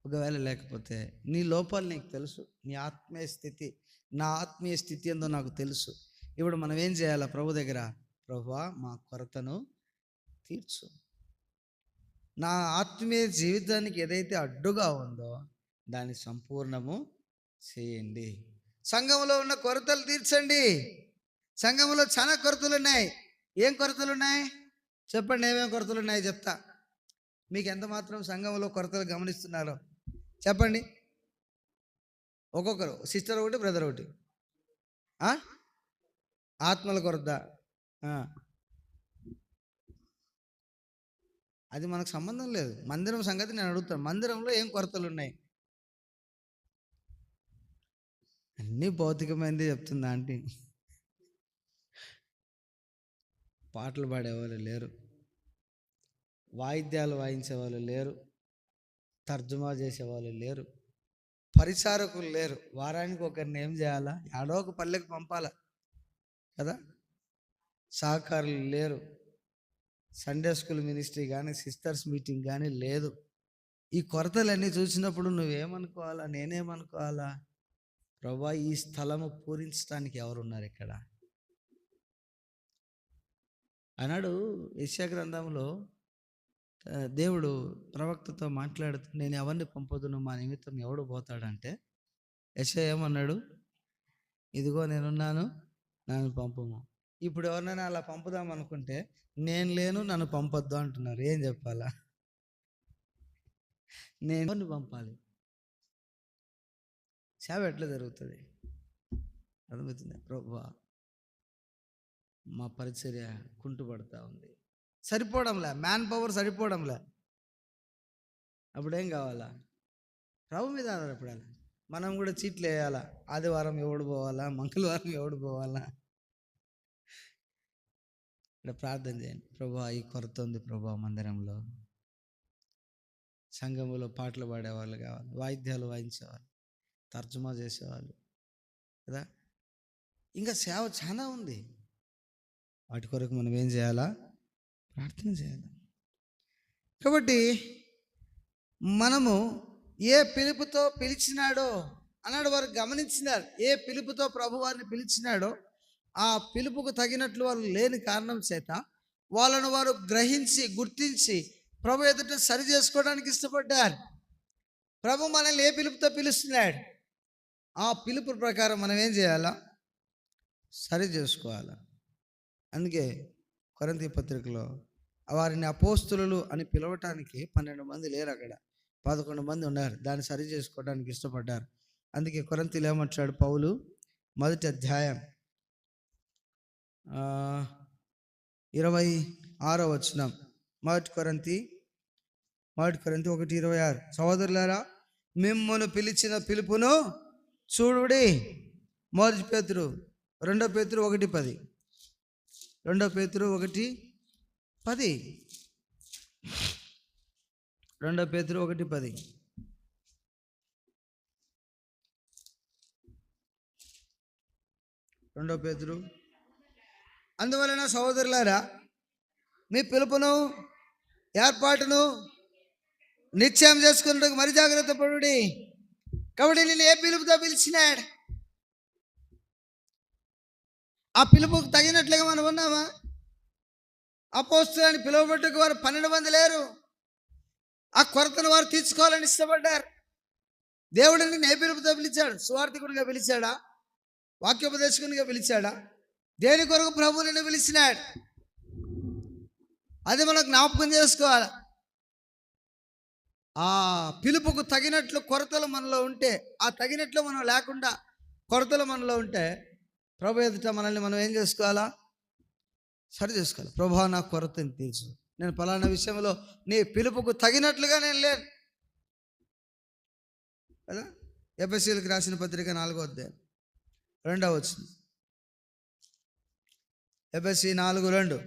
ఒకవేళ లేకపోతే నీ లోపాలు నీకు తెలుసు, నీ ఆత్మీయ స్థితి, నా ఆత్మీయ స్థితి ఏందో నాకు తెలుసు. ఇప్పుడు మనం ఏం చేయాలా? ప్రభు దగ్గర, ప్రభువా మా కొరతను తీర్చు, నా ఆత్మీయ జీవితానికి ఏదైతే అడ్డుగా ఉందో దాన్ని సంపూర్ణము చేయండి. సంఘంలో ఉన్న కొరతలు తీర్చండి. సంఘంలో చాలా కొరతలు ఉన్నాయి. ఏం కొరతలు ఉన్నాయి చెప్పండి? ఏమేమి కొరతలు ఉన్నాయి చెప్తా. మీకు ఎంత మాత్రం సంఘంలో కొరతలు గమనిస్తున్నారో చెప్పండి. ఒక్కొక్కరు, సిస్టర్ ఒకటి, బ్రదర్ ఒకటి. ఆత్మల కొరత, అది మనకు సంబంధం లేదు. మందిరం సంగతి నేను అడుగుతాను, మందిరంలో ఏం కొరతలు ఉన్నాయి? అన్నీ భౌతికమైనది చెప్తుందా ఆంటీ? పాటలు పాడేవాళ్ళు లేరు, వాయిద్యాలు వాయించేవాళ్ళు లేరు, తర్జుమా చేసేవాళ్ళు లేరు, పరిచారకులు లేరు. వారానికి ఒకరిని ఏం చేయాలా? ఏడో ఒక పల్లెకి పంపాలా కదా. సహకారులు లేరు. సండే స్కూల్ మినిస్ట్రీ కానీ సిస్టర్స్ మీటింగ్ కానీ లేదు. ఈ కొరతలన్నీ చూసినప్పుడు నువ్వేమనుకోవాలా? నేనేమనుకోవాలా? ప్రభువా ఈ స్థలము పూరించడానికి ఎవరున్నారు ఇక్కడ? ఆనాడు యెషయా గ్రంథంలో దేవుడు ప్రవక్తతో మాట్లాడుతూ, నేను ఎవరిని పంపదును, మా నిమిత్తం ఎవడు పోతాడంటే యెషయా ఏమన్నాడు? ఇదిగో నేనున్నాను, నన్ను పంపుము. ఇప్పుడు ఎవరినైనా అలా పంపుదాం అనుకుంటే, నేను లేను నన్ను పంపొద్దు అంటున్నారు. ఏం చెప్పాలా? నేను పంపాలి. సేవ ఎట్లా జరుగుతుంది? అర్థమవుతుంది? ప్రభువా మా పరిచర్య కుంటుపడతా ఉంది, సరిపోవడంలే, మ్యాన్ పవర్ సరిపోవడంలే. అప్పుడేం కావాలా? ప్రభు మీద ఆధారపడాలి. మనం కూడా చీట్లు వేయాలా? ఆదివారం ఎవడు పోవాలా, మంగళవారం ఎవడు పోవాలా? ఇక్కడ ప్రార్థన చేయండి. ప్రభువా ఈ కొరత ఉంది ప్రభువా మందిరంలో, సంఘములో పాటలు పాడేవాళ్ళు కావాలి, వాయిద్యాలు వాయించేవాళ్ళు, తర్జుమా చేసేవాళ్ళు కదా. ఇంకా సేవ చాలా ఉంది. వాటి కొరకు మనం ఏం చేయాలా? ప్రార్థన చేయాలి. కాబట్టి మనము ఏ పిలుపుతో పిలిచినాడో అన్నాడు, వారు గమనించినారు. ఏ పిలుపుతో ప్రభు వారిని పిలిచినాడో ఆ పిలుపుకు తగినట్లు వారు లేని కారణం చేత వాళ్ళను వారు గ్రహించి గుర్తించి ప్రభు ఎదుట సరి చేసుకోవడానికి ఇష్టపడ్డారు. ప్రభు మనల్ని ఏ పిలుపుతో పిలుస్తున్నాడు, ఆ పిలుపు ప్రకారం మనం ఏం చేయాలా? సరి చేసుకోవాలా. అందుకే కొరింథీ పత్రికలో వారిని అపోస్తులు అని పిలవటానికి 12 మంది లేరు, అక్కడ 11 మంది ఉన్నారు. దాన్ని సరి చేసుకోవడానికి ఇష్టపడ్డారు. అందుకే కొరింథీలో ఏమంటాడు పౌలు, మొదటి అధ్యాయం 26వ వచనం, మొదటి కొరింథీ 1:26, సహోదరులారా మిమ్మును పిలిచిన పిలుపును చూడుడి. మొదటి పేతురు 2 పేతురు 1:10, 2 పేతురు 1:10, 2 పేతురు 1:10. 2 పేతురు, అందువలన సహోదరులారా మీ పిలుపును ఏర్పాటును నిశ్చయం చేసుకున్నట్టుకు మరి జాగ్రత్త పడుడి. కాబట్టి నేను ఏ పిలుపుతో పిలిచినాడు, ఆ పిలుపుకు తగినట్లుగా మనం ఉన్నామా? అపోస్తలుని పిలువబట్టుకు వారు 12 మంది లేరు. ఆ కొరతను వారు తీర్చుకోవాలని ఇష్టపడ్డారు. దేవుడు నిన్ను ఏ పిలుపుతో పిలిచాడు? సువార్థికుడిగా పిలిచాడా? వాక్యోపదేశకునిగా పిలిచాడా? దేని కొరకు ప్రభు నిన్ను పిలిచినాడు? అది మనం జ్ఞాపకం చేసుకోవాలి. ఆ పిలుపుకు తగినట్లు కొరతలు మనలో ఉంటే, ఆ తగినట్లు మనం లేకుండా కొరతలు మనలో ఉంటే ప్రభు ఎదుట మనల్ని మనం ఏం చేసుకోవాలా? సరి చేసుకోవాలి. ప్రభువా నా కొరతని తీర్చు, నేను పలానా విషయంలో నీ పిలుపుకు తగినట్లుగా నేను లేను కదా. ఎఫెసీయులకు రాసిన పత్రిక 4వ అధ్యాయం 2వ వచనం, ఎఫెసీ 4:2,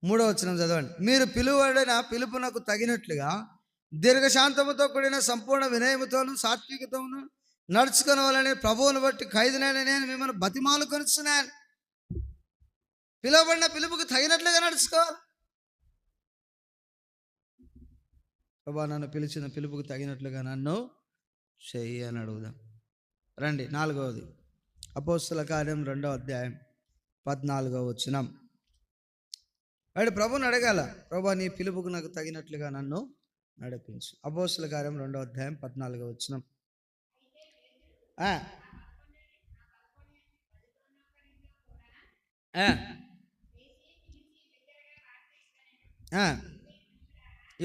మూడవ వచనం చదవండి. మీరు పిలువబడిన పిలుపునకు తగినట్లుగా దీర్ఘశాంతముతో కూడిన సంపూర్ణ వినయముతోను సాత్వికతోను నడుచుకునే వాళ్ళని ప్రభువును బట్టి ఖైదునైన నేను మిమ్మల్ని బతిమాలు కొనుస్తున్నాను. పిలువబడిన పిలుపుకు తగినట్లుగా నడుచుకోవాలి. ప్రభా నన్ను పిలిచిన పిలుపుకు తగినట్లుగా నన్ను చెయ్యి అని అడుగుదాం. రండి 4వది, అపోస్తల కార్యం 2వ అధ్యాయం 14వ వచనం. వాడు ప్రభుని అడగాల, ప్రభా నీ పిలుపుకు నాకు తగినట్లుగా నన్ను నడిపించు. అపోస్తల కార్యం 2వ అధ్యాయం 14వ వచనం.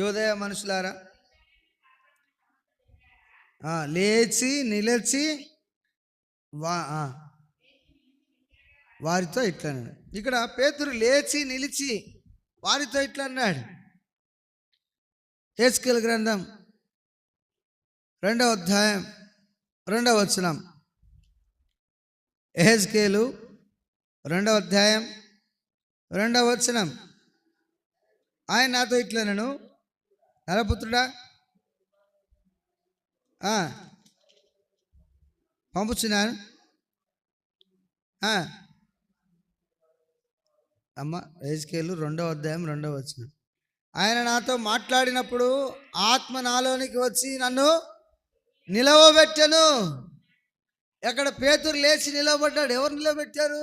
యోదయ మనుషులారా లేచి నిలిచి వారితో ఇట్లా అన్నాడు. ఇక్కడ పేతురు లేచి నిలిచి వారితో ఇట్లా అన్నాడు. హెజ్కేలు గ్రంథం 2వ అధ్యాయం 2వ వచనం. హెజ్కేలు 2వ అధ్యాయం 2వ వచనం. ఆయన నాతో ఇట్లా నేను నరపుత్రుడా పంపుచున్నాను. అమ్మ హెజ్కేలు 2వ అధ్యాయం 2వ వచనం. ఆయన నాతో మాట్లాడినప్పుడు ఆత్మ నాలోనికి వచ్చి నన్ను నిలవబెట్టను. ఎక్కడ పేతురు లేచి నిలవబడ్డాడు? ఎవరు నిలబెట్టారు?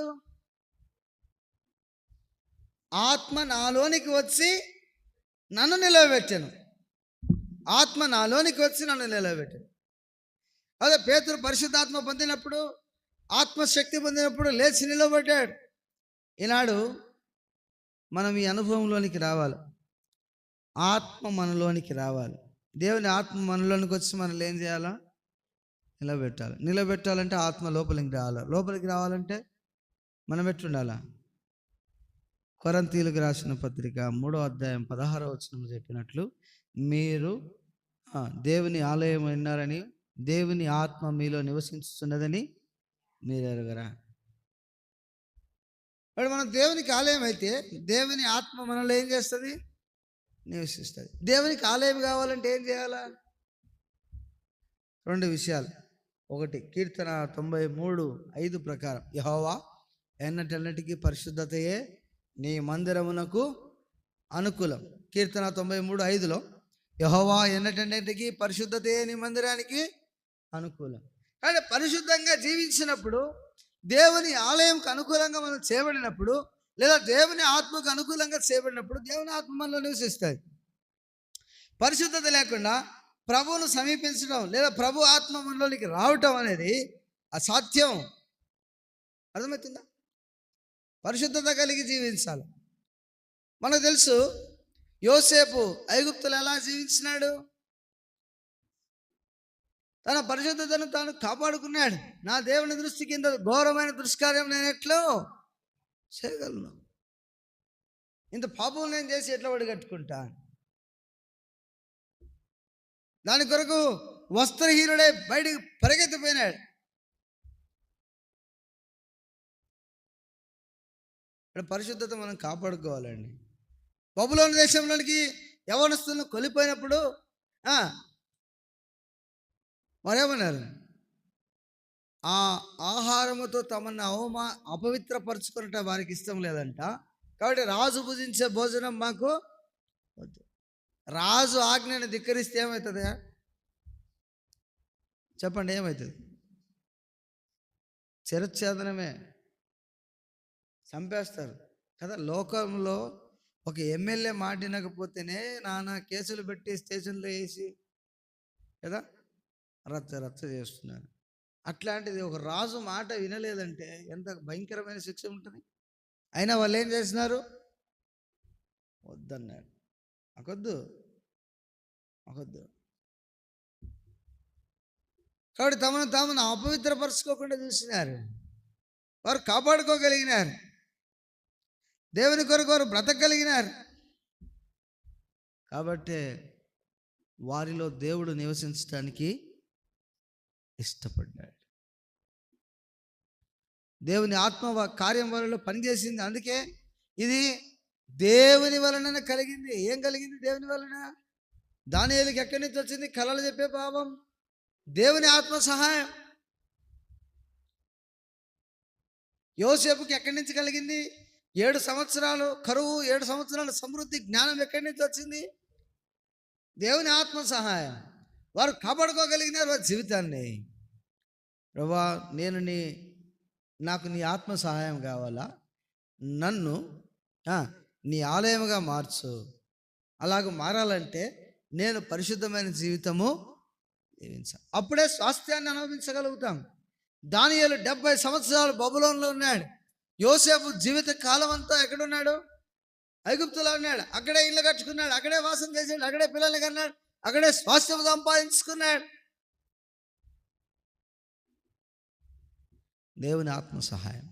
ఆత్మ నాలోనికి వచ్చి నన్ను నిలవబెట్టాను. ఆత్మ నాలోనికి వచ్చి నన్ను నిలవబెట్టాను. అదే పేతురు పరిశుద్ధాత్మ పొందినప్పుడు, ఆత్మశక్తి పొందినప్పుడు లేచి నిలబడ్డాడు. ఈనాడు మనం ఈ అనుభవంలోనికి రావాలి. ఆత్మ మనలోనికి రావాలి. దేవుని ఆత్మ మనలోనికి వచ్చి మనల్ని ఏం చేయాలా? నిలబెట్టాలి. నిలబెట్టాలంటే ఆత్మ లోపలికి రావాలి. లోపలికి రావాలంటే మనం ఎట్లుండాలా? కొరింథీయులకు రాసిన పత్రిక 3వ అధ్యాయం 16వ వచనం చెప్పినట్లు, మీరు దేవుని ఆలయం అయినారని, దేవుని ఆత్మ మీలో నివసించుతున్నదని మీరు ఎరుగరా? ఇప్పుడు మనం దేవునికి ఆలయం అయితే దేవుని ఆత్మ మనలో ఏం చేస్తుంది? నివసిస్తుంది. దేవునికి ఆలయం కావాలంటే ఏం చేయాలా? 2 విషయాలు. ఒకటి, కీర్తన 93:5 ప్రకారం, యెహోవా ఎన్నటెన్నటికీ పరిశుద్ధతయే నీ మందిరమునకు అనుకూలం. కీర్తన 93:5లో యెహోవా ఎన్నటెన్నటికీ పరిశుద్ధతయే నీ మందిరానికి అనుకూలం. కానీ పరిశుద్ధంగా జీవించినప్పుడు, దేవుని ఆలయంకు అనుకూలంగా మనం చేయబడినప్పుడు, లేదా దేవుని ఆత్మకు అనుకూలంగా చేయబడినప్పుడు దేవుని ఆత్మ మనలో నివసిస్తుంది. పరిశుద్ధత లేకుండా ప్రభువును సమీపించడం లేదా ప్రభు ఆత్మ మనలోనికి రావటం అనేది అసాధ్యం. అర్థమవుతుందా? పరిశుద్ధత కలిగి జీవించాలి. మనకు తెలుసు యోసేపు ఐగుప్తులో ఎలా జీవించినాడు? తన పరిశుద్ధతను తాను కాపాడుకున్నాడు. నా దేవుని దృష్టి కింద ఘోరమైన దుష్కార్యం నేను ఎట్లో చేయగలను, ఇంత పాపం నేను చేసి ఎట్లా ఒడిగట్టుకుంటా? దాని కొరకు వస్త్రహీనుడే బయటికి పరిగెత్తిపోయినాడు. ఇక్కడ పరిశుద్ధత మనం కాపాడుకోవాలండి. బబులోను దేశంలోనికి యవనస్తులను కొలిపోయినప్పుడు మరేమన్నారు? ఆ ఆహారముతో తమను అపవిత్రపరచుకున్నట వారికి ఇష్టం లేదంట. కాబట్టి రాజు భుజించే భోజనం మాకు వద్దు. రాజు ఆజ్ఞను ధిక్కరిస్తే ఏమవుతుంది? చెప్పండి, ఏమవుతుంది? శిరచ్ఛేదనమే, చంపేస్తారు కదా. లోకంలో ఒక ఎమ్మెల్యే మాట వినకపోతేనే నానా కేసులు పెట్టి స్టేషన్లో వేసి కదా రచ్చ చేస్తున్నారు. అట్లాంటిది ఒక రాజు మాట వినలేదంటే ఎంత భయంకరమైన శిక్ష ఉంటుంది. అయినా వాళ్ళు ఏం చేస్తున్నారు? వద్దన్నాడు. మాకొద్దు. కాబట్టి తమను అపవిత్రపరచుకోకుండా చూసినారు. వారు కాపాడుకోగలిగినారు. దేవుని కొరకు వారు బ్రతకగలిగినారు. కాబట్టి వారిలో దేవుడు నివసించడానికి ఇష్టపడ్డాడు. దేవుని ఆత్మ కార్యం వారిలో పనిచేసింది. అందుకే ఇది దేవుని వలన కలిగింది. ఏం కలిగింది? దేవుని వలన. దానియేలుకి ఎక్కడి నుంచి వచ్చింది? కలలు చెప్పే భావం. దేవుని ఆత్మ సహాయం. యోసేపుకి ఎక్కడి నుంచి కలిగింది? 7 సంవత్సరాలు కరువు, 7 సంవత్సరాల సమృద్ధి, జ్ఞానం ఎక్కడి నుంచి వచ్చింది? దేవుని ఆత్మ సహాయం. వారు కాపాడుకోగలిగినారు వారి జీవితాన్ని. ప్రభువా, నాకు నీ ఆత్మ సహాయం కావాలా, నన్ను నీ ఆలయముగా మార్చు. అలాగ మారాలంటే నేను పరిశుద్ధమైన జీవితము జీవించాలి. అప్పుడే స్వాస్థ్యాన్ని అనుభవించగలుగుతాం. దానియేలు 70 సంవత్సరాలు బబులోనులో ఉన్నాడు. యోసేపు జీవిత కాలం అంతా ఎక్కడున్నాడు? ఐగుప్తులో ఉన్నాడు. అక్కడే ఇల్లు కట్టుకున్నాడు, అక్కడే వాసం చేశాడు, అక్కడే పిల్లల్ని కన్నాడు, అక్కడే స్వాస్థ్యం సంపాదించుకున్నాడు. దేవుని ఆత్మ సహాయం.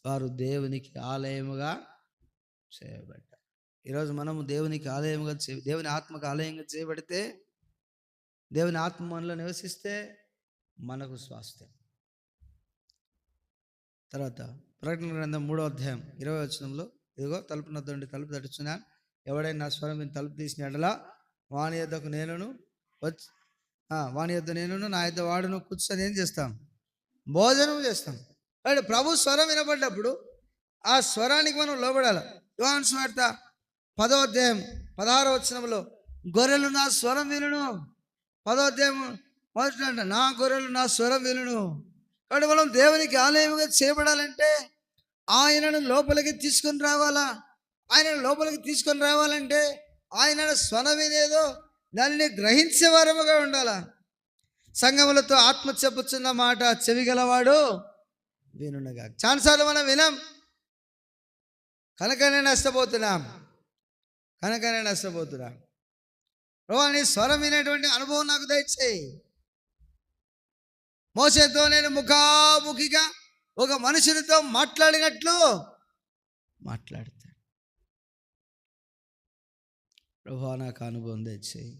వారు దేవునికి ఆలయముగా చేయబడ్డారు. ఈరోజు మనము దేవునికి ఆలయముగా దేవుని ఆత్మకు ఆలయంగా చేయబడితే, దేవుని ఆత్మ మనలో నివసిస్తే మనకు స్వాస్థ్యం. తర్వాత ప్రకటన గ్రంథం 3వ అధ్యాయం 20వ వచనంలో, ఇదిగో తలుపు నొద్దండి, తలుపు తట్టుచున్నాను, ఎవడైనా నా స్వరం విని తలుపు తీసిన ఎడల వాని యొద్దకు నేనును నా యొద్ద వాడును కూర్చొని ఏం చేస్తాం? భోజనం చేస్తాం. అంటే ప్రభు స్వరం వినబడ్డప్పుడు ఆ స్వరానికి మనం లోబడాలి. యోహాను సువార్త 10వ అధ్యాయం 16వ వచనంలో, గొర్రెలు నా స్వరం వినును. 10వ అధ్యాయం మొదటి, నా గొర్రెలు నా స్వరం వినును. కాబట్టి మనం దేవునికి ఆలయముగా చేయబడాలంటే ఆయనను లోపలికి తీసుకొని రావాలా. ఆయనను లోపలికి తీసుకొని రావాలంటే ఆయన స్వరం వినేదో దానిని గ్రహించే వారముగా ఉండాలా. సంగములతో ఆత్మ చెప్పుచున్న మాట చెవిగలవాడు వినునగా. చాలాసార్లు మనం వినం, కనుకనే నష్టపోతున్నాం. ప్రభువా, నీ స్వరం వినేటువంటి అనుభవం నాకు దయచేయి. మోషేతో నేను ముఖాముఖిగా ఒక మనుషునితో మాట్లాడినట్లు మాట్లాడతాను. ప్రభువా, నాకు అనుభవం దయచేయి.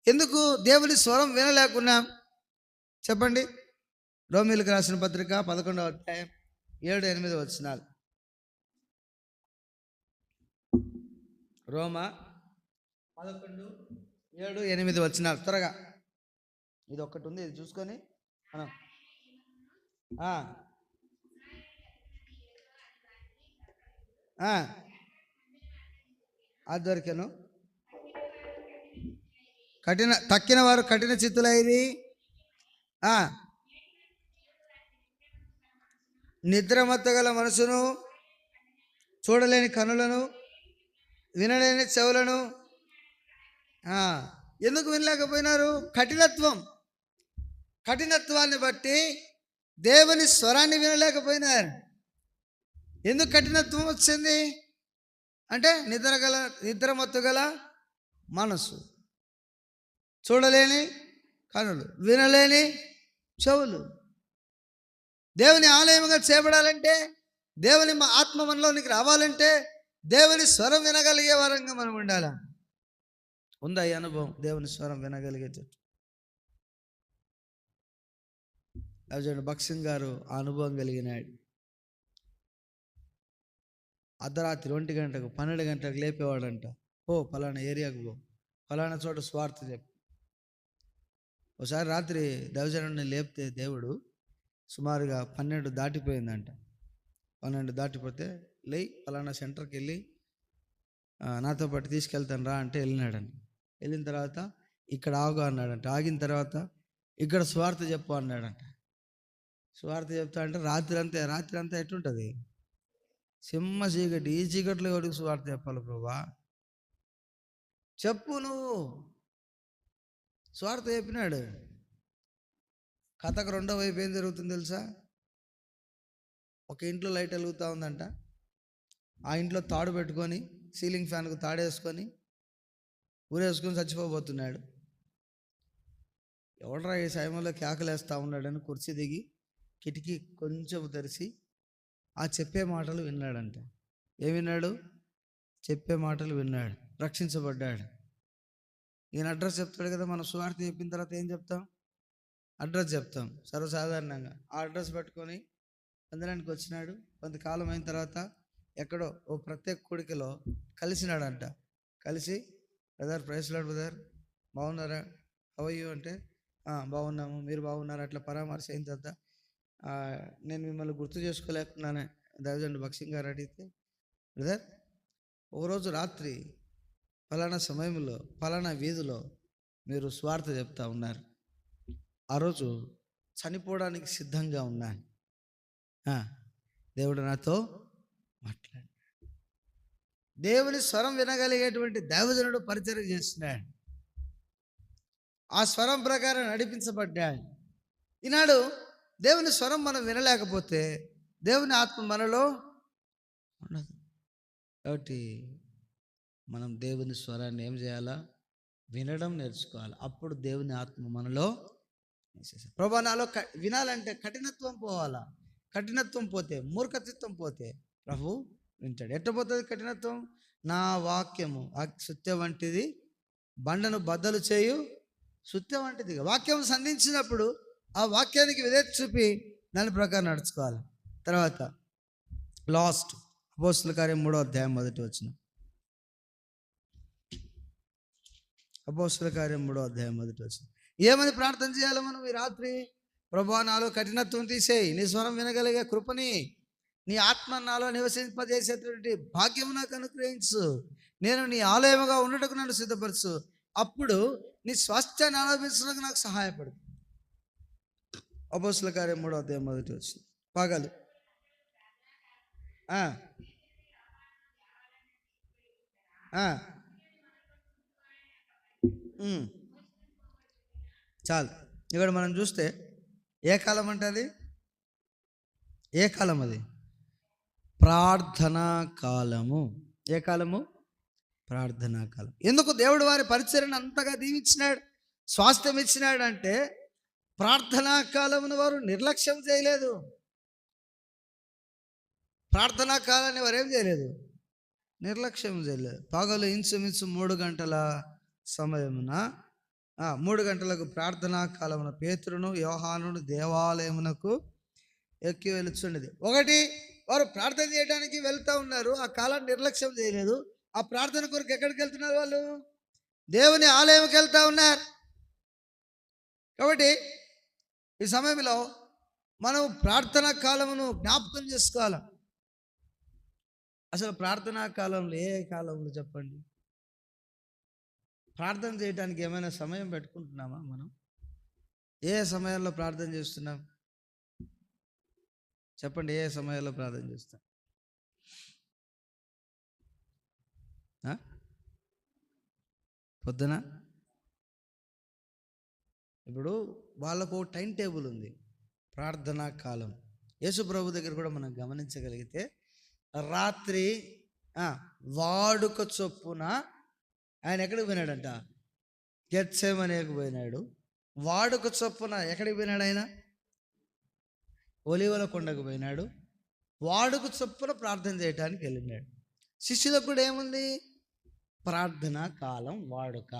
ఎందుకు దేవుని స్వరం వినలేకున్నాం చెప్పండి? రోమీయులకు రాసిన పత్రిక 11వ అధ్యాయం 7-8 వచనాలు. రోమా 11:7-8 వచనాలు. త్వరగా ఇది ఒక్కటి ఉంది, ఇది చూసుకొని మనం అది దొరికాను. తక్కిన వారు కఠిన చిత్తులైరి, నిద్రమత్తు గల మనసును, చూడలేని కనులను, వినలేని చెవులను. ఎందుకు వినలేకపోయినారు? కఠినత్వాన్ని బట్టి దేవుని స్వరాన్ని వినలేకపోయినారు. ఎందుకు కఠినత్వం వచ్చింది అంటే నిద్రమత్తు గల మనసు, చూడలేని కనులు, వినలేని చెవులు. దేవుని ఆలయముగా చేయబడాలంటే, దేవుని ఆత్మ మనలోనికి రావాలంటే దేవుని స్వరం వినగలిగే వారంగా మనం ఉండాలా. ఉందా ఈ అనుభవం? దేవుని స్వరం వినగలిగేటట్టు. చూడండి, భక్సింగ్ గారు ఆ అనుభవం కలిగినాడు. అర్ధరాత్రి 1 గంటకు 12 గంటలకు లేపేవాడంట. పలానా ఏరియాకు పో, ఫలానా చోట స్వార్థ చెప్పు. ఒకసారి రాత్రి దైవజనుడిని లేపితే దేవుడు సుమారుగా 12 దాటిపోయిందంట. 12 దాటిపోతే లేయి, ఫలానా సెంటర్కి వెళ్ళి నాతో పాటు తీసుకెళ్తాను రా అంటే వెళ్ళినాడంట. వెళ్ళిన తర్వాత ఇక్కడ ఆగు అన్నాడంట. ఆగిన తర్వాత ఇక్కడ స్వార్థ చెప్పు అన్నాడంట. స్వార్థ చెప్తా అంటే రాత్రి అంతా ఎట్లుంటుంది? సింహ చీకటి. ఈ చీకట్లో ఎవరికి స్వార్థ చెప్పాలి ప్రభా? చెప్పు నువ్వు. స్వార్థ చెప్పినాడు. కథకు 2వ వైపు ఏం జరుగుతుంది తెలుసా? ఒక ఇంట్లో లైట్ వెలుగుతూ ఉందంట. ఆ ఇంట్లో తాడు పెట్టుకొని, సీలింగ్ ఫ్యాన్కు తాడేసుకొని ఊరేసుకొని చచ్చిపోబోతున్నాడు. ఎవడరా ఈ సమయంలో కేకలేస్తూ ఉన్నాడని కుర్చీ దిగి కిటికీ కొంచెం తెరిచి ఆ చెప్పే మాటలు విన్నాడంట. ఏం విన్నాడు? చెప్పే మాటలు విన్నాడు. రక్షించబడ్డాడు. ఈయన అడ్రస్ చెప్తాడు కదా. మనం సువార్త చెప్పిన తర్వాత ఏం చెప్తాం? అడ్రస్ చెప్తాం సర్వసాధారణంగా. ఆ అడ్రస్ పట్టుకొని మందిరానికి వచ్చినాడు. కొంతకాలం అయిన తర్వాత ఎక్కడో ఓ ప్రత్యేక కూడికలో కలిసినాడంట. కలిసి, బ్రదర్ ప్రైజ్ లార్డ్ బ్రదర్, బాగున్నారా, హౌ ఆర్ యు అంటే, బాగున్నాము, మీరు బాగున్నారు. అట్లా పరామర్శ అయిన తర్వాత నేను మిమ్మల్ని గుర్తు చేసుకోలేకున్నానే దైవజనుడు భక్సింగ్ గారు అడిగితే, బ్రదర్ ఒకరోజు రాత్రి ఫలానా సమయంలో ఫలానా వీధిలో మీరు స్వార్థ చెప్తా ఉన్నారు. ఆ రోజు చనిపోవడానికి సిద్ధంగా ఉన్నాను. దేవుడు నాతో మాట్లాడు. దేవుని స్వరం వినగలిగేటువంటి దైవజనుడు పరిచర్య చేస్తున్నాడు. ఆ స్వరం ప్రకారం నడిపించబడ్డాడు. ఈనాడు దేవుని స్వరం మనం వినలేకపోతే దేవుని ఆత్మ మనలో ఉండదు. కాబట్టి మనం దేవుని స్వరాన్ని ఏం చేయాలా? వినడం నేర్చుకోవాలి. అప్పుడు దేవుని ఆత్మ మనలో. ప్రభా నాలో వినాలంటే కఠినత్వం పోవాలా. కఠినత్వం పోతే, మూర్ఖతత్వం పోతే ప్రభు వింటాడు. ఎట్ట పోతుంది కఠినత్వం? నా వాక్యము సుత్య వంటిది, బండను బద్దలు చేయు సుత్య వంటిది. వాక్యం సంధించినప్పుడు ఆ వాక్యానికి విధేయత చూపి దాని ప్రకారం నడుచుకోవాలి. తర్వాత లాస్ట్ అపోస్తల కార్యం 3వ అధ్యాయం 1వ వచనం. అపోస్తల కార్యం 3వ అధ్యాయం 1వ వచనం. ఏమని ప్రార్థన చేయాలి మనం ఈ రాత్రి? ప్రభువా నాలో కఠినత్వం తీసేయి, నీ స్వరం వినగలిగే కృపని, నీ ఆత్మ నాలో నివసింపజేసేటువంటి భాగ్యం నాకు అనుగ్రహించు. నేను నీ ఆలయముగా ఉండటకు నన్ను సిద్ధపరచు. అప్పుడు నీ స్వాస్థ్యాన్ని అనుభవించడానికి నాకు సహాయపడు. అపోస్తల కార్యం 3వ అధ్యాయం 1వ వచనం. పగలు చాలు. ఇక్కడ మనం చూస్తే ఏ కాలం అంటే ఏ కాలం? అది ప్రార్థనా కాలము. ఏ కాలము? ప్రార్థనా కాలం. ఎందుకు దేవుడు వారి పరిచర్యను అంతగా దీవించినాడు, స్వాస్థ్యం ఇచ్చినాడు అంటే ప్రార్థనా కాలమును వారు నిర్లక్ష్యం చేయలేదు. ప్రార్థనా కాలాన్ని వారు ఏం చేయలేదు? నిర్లక్ష్యం చేయలేదు. పగలు ఇంచుమించు 3 గంటల సమయమున 3 గంటలకు ప్రార్థనా కాలమున పేతురును యోహానును దేవాలయమునకు ఎక్కి వెళుచుండేది. ఒకటి, వారు ప్రార్థన చేయడానికి వెళ్తూ ఉన్నారు, ఆ కాలాన్ని నిర్లక్ష్యం చేయలేదు. ఆ ప్రార్థన కొరకు ఎక్కడికి వెళ్తున్నారు? వాళ్ళు దేవుని ఆలయంకి వెళ్తూ ఉన్నారు. కాబట్టి ఈ సమయంలో మనం ప్రార్థనా కాలమును జ్ఞాపకం చేసుకోవాలి. అసలు ప్రార్థనా కాలంలో ఏ కాలంలో చెప్పండి? ప్రార్థన చేయడానికి ఏమైనా సమయం పెట్టుకుంటున్నామా మనం? ఏ సమయంలో ప్రార్థన చేస్తున్నాం చెప్పండి? ఏ సమయంలో ప్రార్థన చేస్తాం? పొద్దున? ఇప్పుడు వాళ్ళకు టైం టేబుల్ ఉంది, ప్రార్థనా కాలం. యేసు ప్రభు దగ్గర కూడా మనం గమనించగలిగితే రాత్రి వాడుక చొప్పున ఆయన ఎక్కడికి పోయినాడంట? గెత్సేమనేకి పోయినాడు. వాడుక చొప్పున ఎక్కడికి పోయినాడు? ఆయన ఒలీవల కొండకు పోయినాడు. వాడుక చొప్పున ప్రార్థన చేయడానికి వెళ్ళినాడు. శిష్యులకు కూడా ఏముంది? ప్రార్థనా కాలం, వాడుక.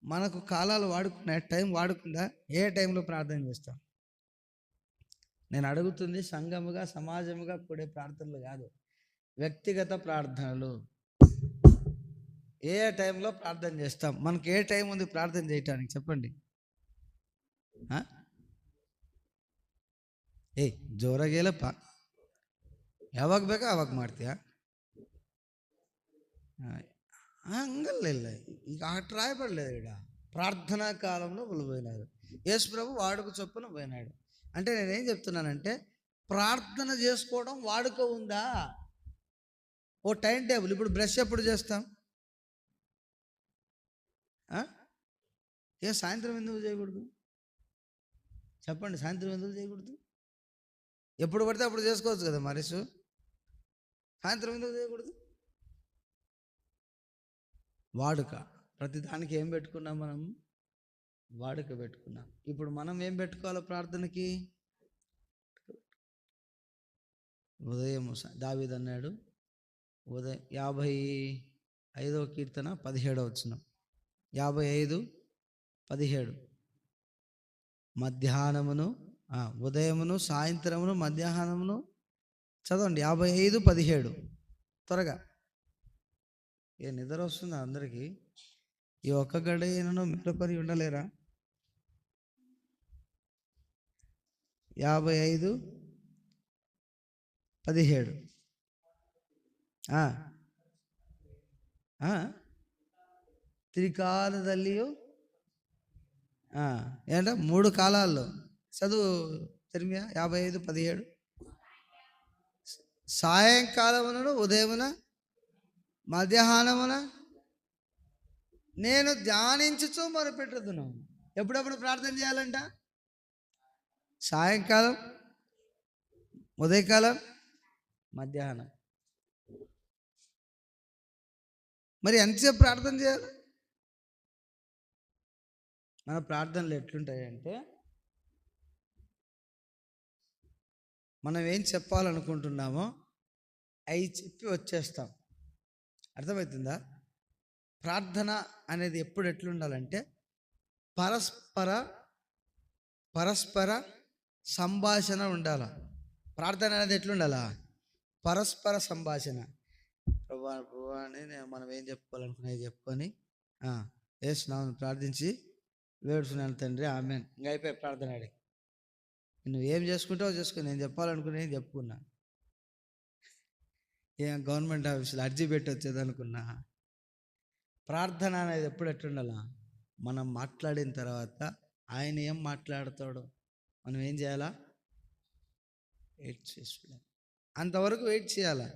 మనకు కాలాలు వాడుకున్నా, టైం వాడుకుందా? ఏ టైంలో ప్రార్థన చేస్తాం? నేను అడుగుతుంది సంఘముగా, సమాజముగా కూడే ప్రార్థనలు కాదు, వ్యక్తిగత ప్రార్థనలు. ఏ టైంలో ప్రార్థన చేస్తాం? మనకి ఏ టైం ఉంది ప్రార్థన చేయటానికి చెప్పండి? ಜೋರಾಗೇಲಪ್ಪ, ಯಾವಾಗ ಬೇಕಾ ಅವಾಗ ಮಾಡ್ತೀಯಾ? ಹಂಗಲ್ಲ, ಈಗ అటు రాయబడలేదు ఇక్కడ. ప్రార్థనా కాలంలో వాళ్ళు పోయినారు. యేసు ప్రభు వాడుక చొప్పున పోయినాడు. అంటే నేనేం చెప్తున్నానంటే, ప్రార్థన చేసుకోవడం వాడుక ఉందా? ఓ టైం టేబుల్. ఇప్పుడు బ్రష్ ఎప్పుడు చేస్తాం? సాయంత్రం ఎందుకు చేయకూడదు చెప్పండి? సాయంత్రం ఎందుకు చేయకూడదు? ఎప్పుడు పడితే అప్పుడు చేసుకోవచ్చు కదా మరిసు. సాయంత్రం ఎందుకు చేయకూడదు? వాడుక. ప్రతిదానికి ఏం పెట్టుకున్నాం మనం? వాడుక పెట్టుకున్నాం. ఇప్పుడు మనం ఏం పెట్టుకోవాలో ప్రార్థనకి? ఉదయం. దావీదు అన్నాడు, ఉదయం 55వ కీర్తన 17వ వచనం, 55:17, మధ్యాహ్నమును, ఉదయమును, సాయంత్రమును, మధ్యాహ్నమును. చదవండి 55:17 త్వరగా. ఏ నిద్ర వస్తుందా అందరికీ? ఈ ఒక్క గడియను మెలకొని ఉండలేరా? 55:17. త్రికాಲದಲ್ಲಿಯೂ ఏంట 3 కాలాల్లో చదువు తెరిమియా. 55:17. సాయంకాలమున, ఉదయమున, మధ్యాహ్నమున నేను ధ్యానించుచు మొరపెట్టుదును. ఎప్పుడెప్పుడు ప్రార్థన చేయాలంట? సాయంకాలం, ఉదయకాలం, మధ్యాహ్నం. మరి ఎంతసేపు ప్రార్థన చేయాలి? మన ప్రార్థనలు ఎట్లుంటాయంటే, మనం ఏం చెప్పాలనుకుంటున్నామో అవి చెప్పి వచ్చేస్తాం. అర్థమవుతుందా? ప్రార్థన అనేది ఎప్పుడు ఎట్లుండాలంటే పరస్పర సంభాషణ ఉండాలి. ప్రార్థన అనేది ఎట్లుండాలా? పరస్పర సంభాషణ. ప్రభా అని మనం ఏం చెప్పుకోవాలనుకునేది చెప్పుకొని యేసునామమున ప్రార్థించి వేడుచున్నాను తండ్రి, ఆమేన్. ఇంకా అయిపోయి ప్రార్థన అడి. నువ్వు ఏం చేసుకుంటావో చేసుకో, నేను చెప్పాలనుకునేది చెప్పుకున్నా. ఏం గవర్నమెంట్ ఆఫీసులో అర్జీ పెట్టి వచ్చేది అనుకున్నా? ప్రార్థన అనేది ఎప్పుడు ఎట్లుండాలా? మనం మాట్లాడిన తర్వాత ఆయన ఏం మాట్లాడతాడో మనం ఏం చేయాలా? వెయిట్ చేసుకోవాలి. అంతవరకు వెయిట్ చేయాలా?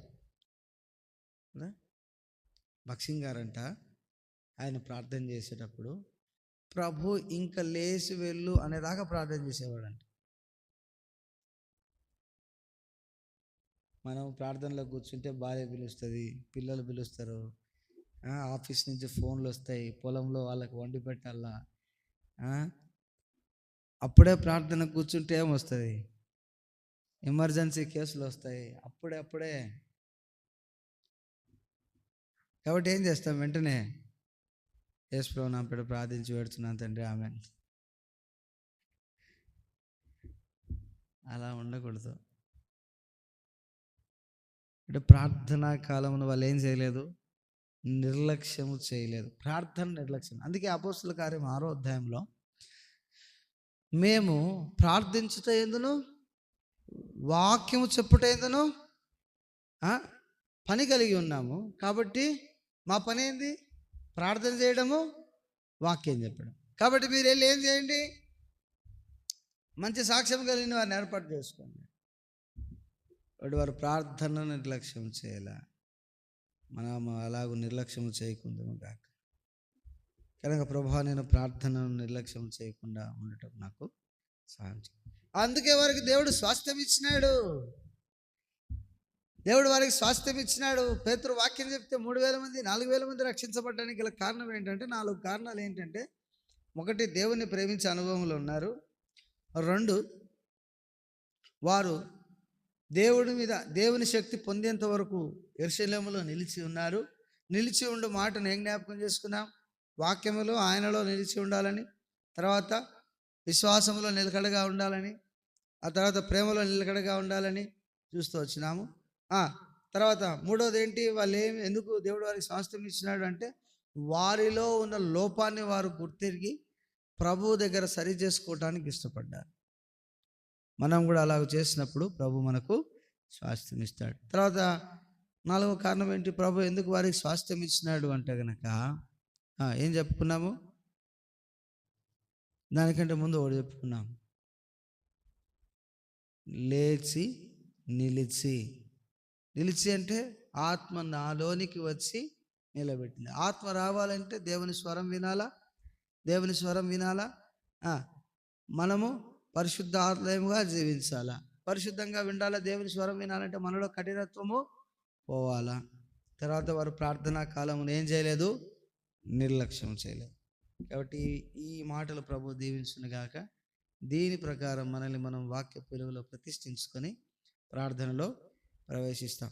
భక్సింగ్ గారంట ఆయన ప్రార్థన చేసేటప్పుడు ప్రభు ఇంకా లేచి వెళ్ళు అనేదాకా ప్రార్థన చేసేవాడంట. మనం ప్రార్థనలో కూర్చుంటే భార్య పిలుస్తుంది, పిల్లలు పిలుస్తారు, ఆఫీస్ నుంచి ఫోన్లు వస్తాయి, పొలంలో వాళ్ళకి వండి పెట్టాలా. అప్పుడే ప్రార్థన కూర్చుంటే ఏమొస్తుంది? ఎమర్జెన్సీ కేసులు వస్తాయి అప్పుడే. కాబట్టి ఏం చేస్తాం? వెంటనే యేసు ప్రభు నామమున ప్రార్థించి వేడుచున్నాను తండ్రి, ఆమేన్. అలా ఉండకూడదు. అంటే ప్రార్థనా కాలమున వాళ్ళు ఏం చేయలేదు, నిర్లక్ష్యము చేయలేదు. ప్రార్థన నిర్లక్ష్యం. అందుకే అపోస్తలుల కార్యం 6వ అధ్యాయంలో మేము ప్రార్థించుట ఎందును, వాక్యము చెప్పుట ఎందును పని కలిగి ఉన్నాము. కాబట్టి మా పని ఏంది? ప్రార్థన చేయడము, వాక్యం చెప్పడం. కాబట్టి మీరు వెళ్ళి ఏం చేయండి, మంచి సాక్ష్యం కలిగిన వారిని ఏర్పాటు చేసుకోండి. వారు ప్రార్థన నిర్లక్ష్యం చేయాల. మనం అలాగూ నిర్లక్ష్యం చేయకుండా కాక కనుక ప్రభువా, నేను ప్రార్థనను నిర్లక్ష్యం చేయకుండా ఉండటం నాకు సహాయం చేయి. అందుకే వారికి దేవుడు స్వాస్థ్యం ఇచ్చినాడు. దేవుడు వారికి స్వాస్థ్యం ఇచ్చినాడు. పేతురు వాక్యం చెప్తే 3,000 మంది 4,000 మంది రక్షించబడడానికి గల కారణం ఏంటంటే, 4 కారణాలు ఏంటంటే, 1, దేవుని ప్రేమించే అనుభవంలో ఉన్నారు. 2, వారు దేవుడి మీద దేవుని శక్తి పొందేంత వరకు యెరూషలేములో నిలిచి ఉన్నారు. నిలిచి ఉండు మాటను ఏం జ్ఞాపకం చేసుకున్నాం? వాక్యములో ఆయనలో నిలిచి ఉండాలని, తర్వాత విశ్వాసంలో నిలకడగా ఉండాలని, ఆ తర్వాత ప్రేమలో నిలకడగా ఉండాలని చూస్తూ వచ్చినాము. తర్వాత 3వది ఏంటి, వాళ్ళు ఎందుకు దేవుడు వారికి స్వాస్థ్యం ఇచ్చినాడు అంటే, వారిలో ఉన్న లోపాన్ని వారు గుర్తిరిగి ప్రభువు దగ్గర సరి చేసుకోవటానికి ఇష్టపడ్డారు. మనం కూడా అలాగ చేసినప్పుడు ప్రభు మనకు స్వాస్థ్యం ఇస్తాడు. తర్వాత 4వ కారణం ఏంటి, ప్రభు ఎందుకు వారికి స్వాస్థ్యం ఇచ్చినాడు అంటే కనుక ఏం చెప్పుకున్నాము? దానికంటే ముందు ఒకటి చెప్పుకున్నాము, లేచి నిలిచి అంటే ఆత్మ నాలోనికి వచ్చి నిలబెట్టింది. ఆత్మ రావాలంటే దేవుని స్వరం వినాలా. మనము పరిశుద్ధ ఆలయముగా జీవించాలా. పరిశుద్ధంగా వినాలా. దేవుని స్వరం వినాలంటే మనలో కఠినత్వము పోవాలా. తర్వాత వారు ప్రార్థనా కాలమును ఏం చేయలేదు, నిర్లక్ష్యం చేయలేదు. కాబట్టి ఈ మాటలు ప్రభు దీవించును గాక. దీని ప్రకారం మనల్ని మనం వాక్య వెలుగులో ప్రతిష్ఠించుకొని ప్రార్థనలో ప్రవేశిస్తాం.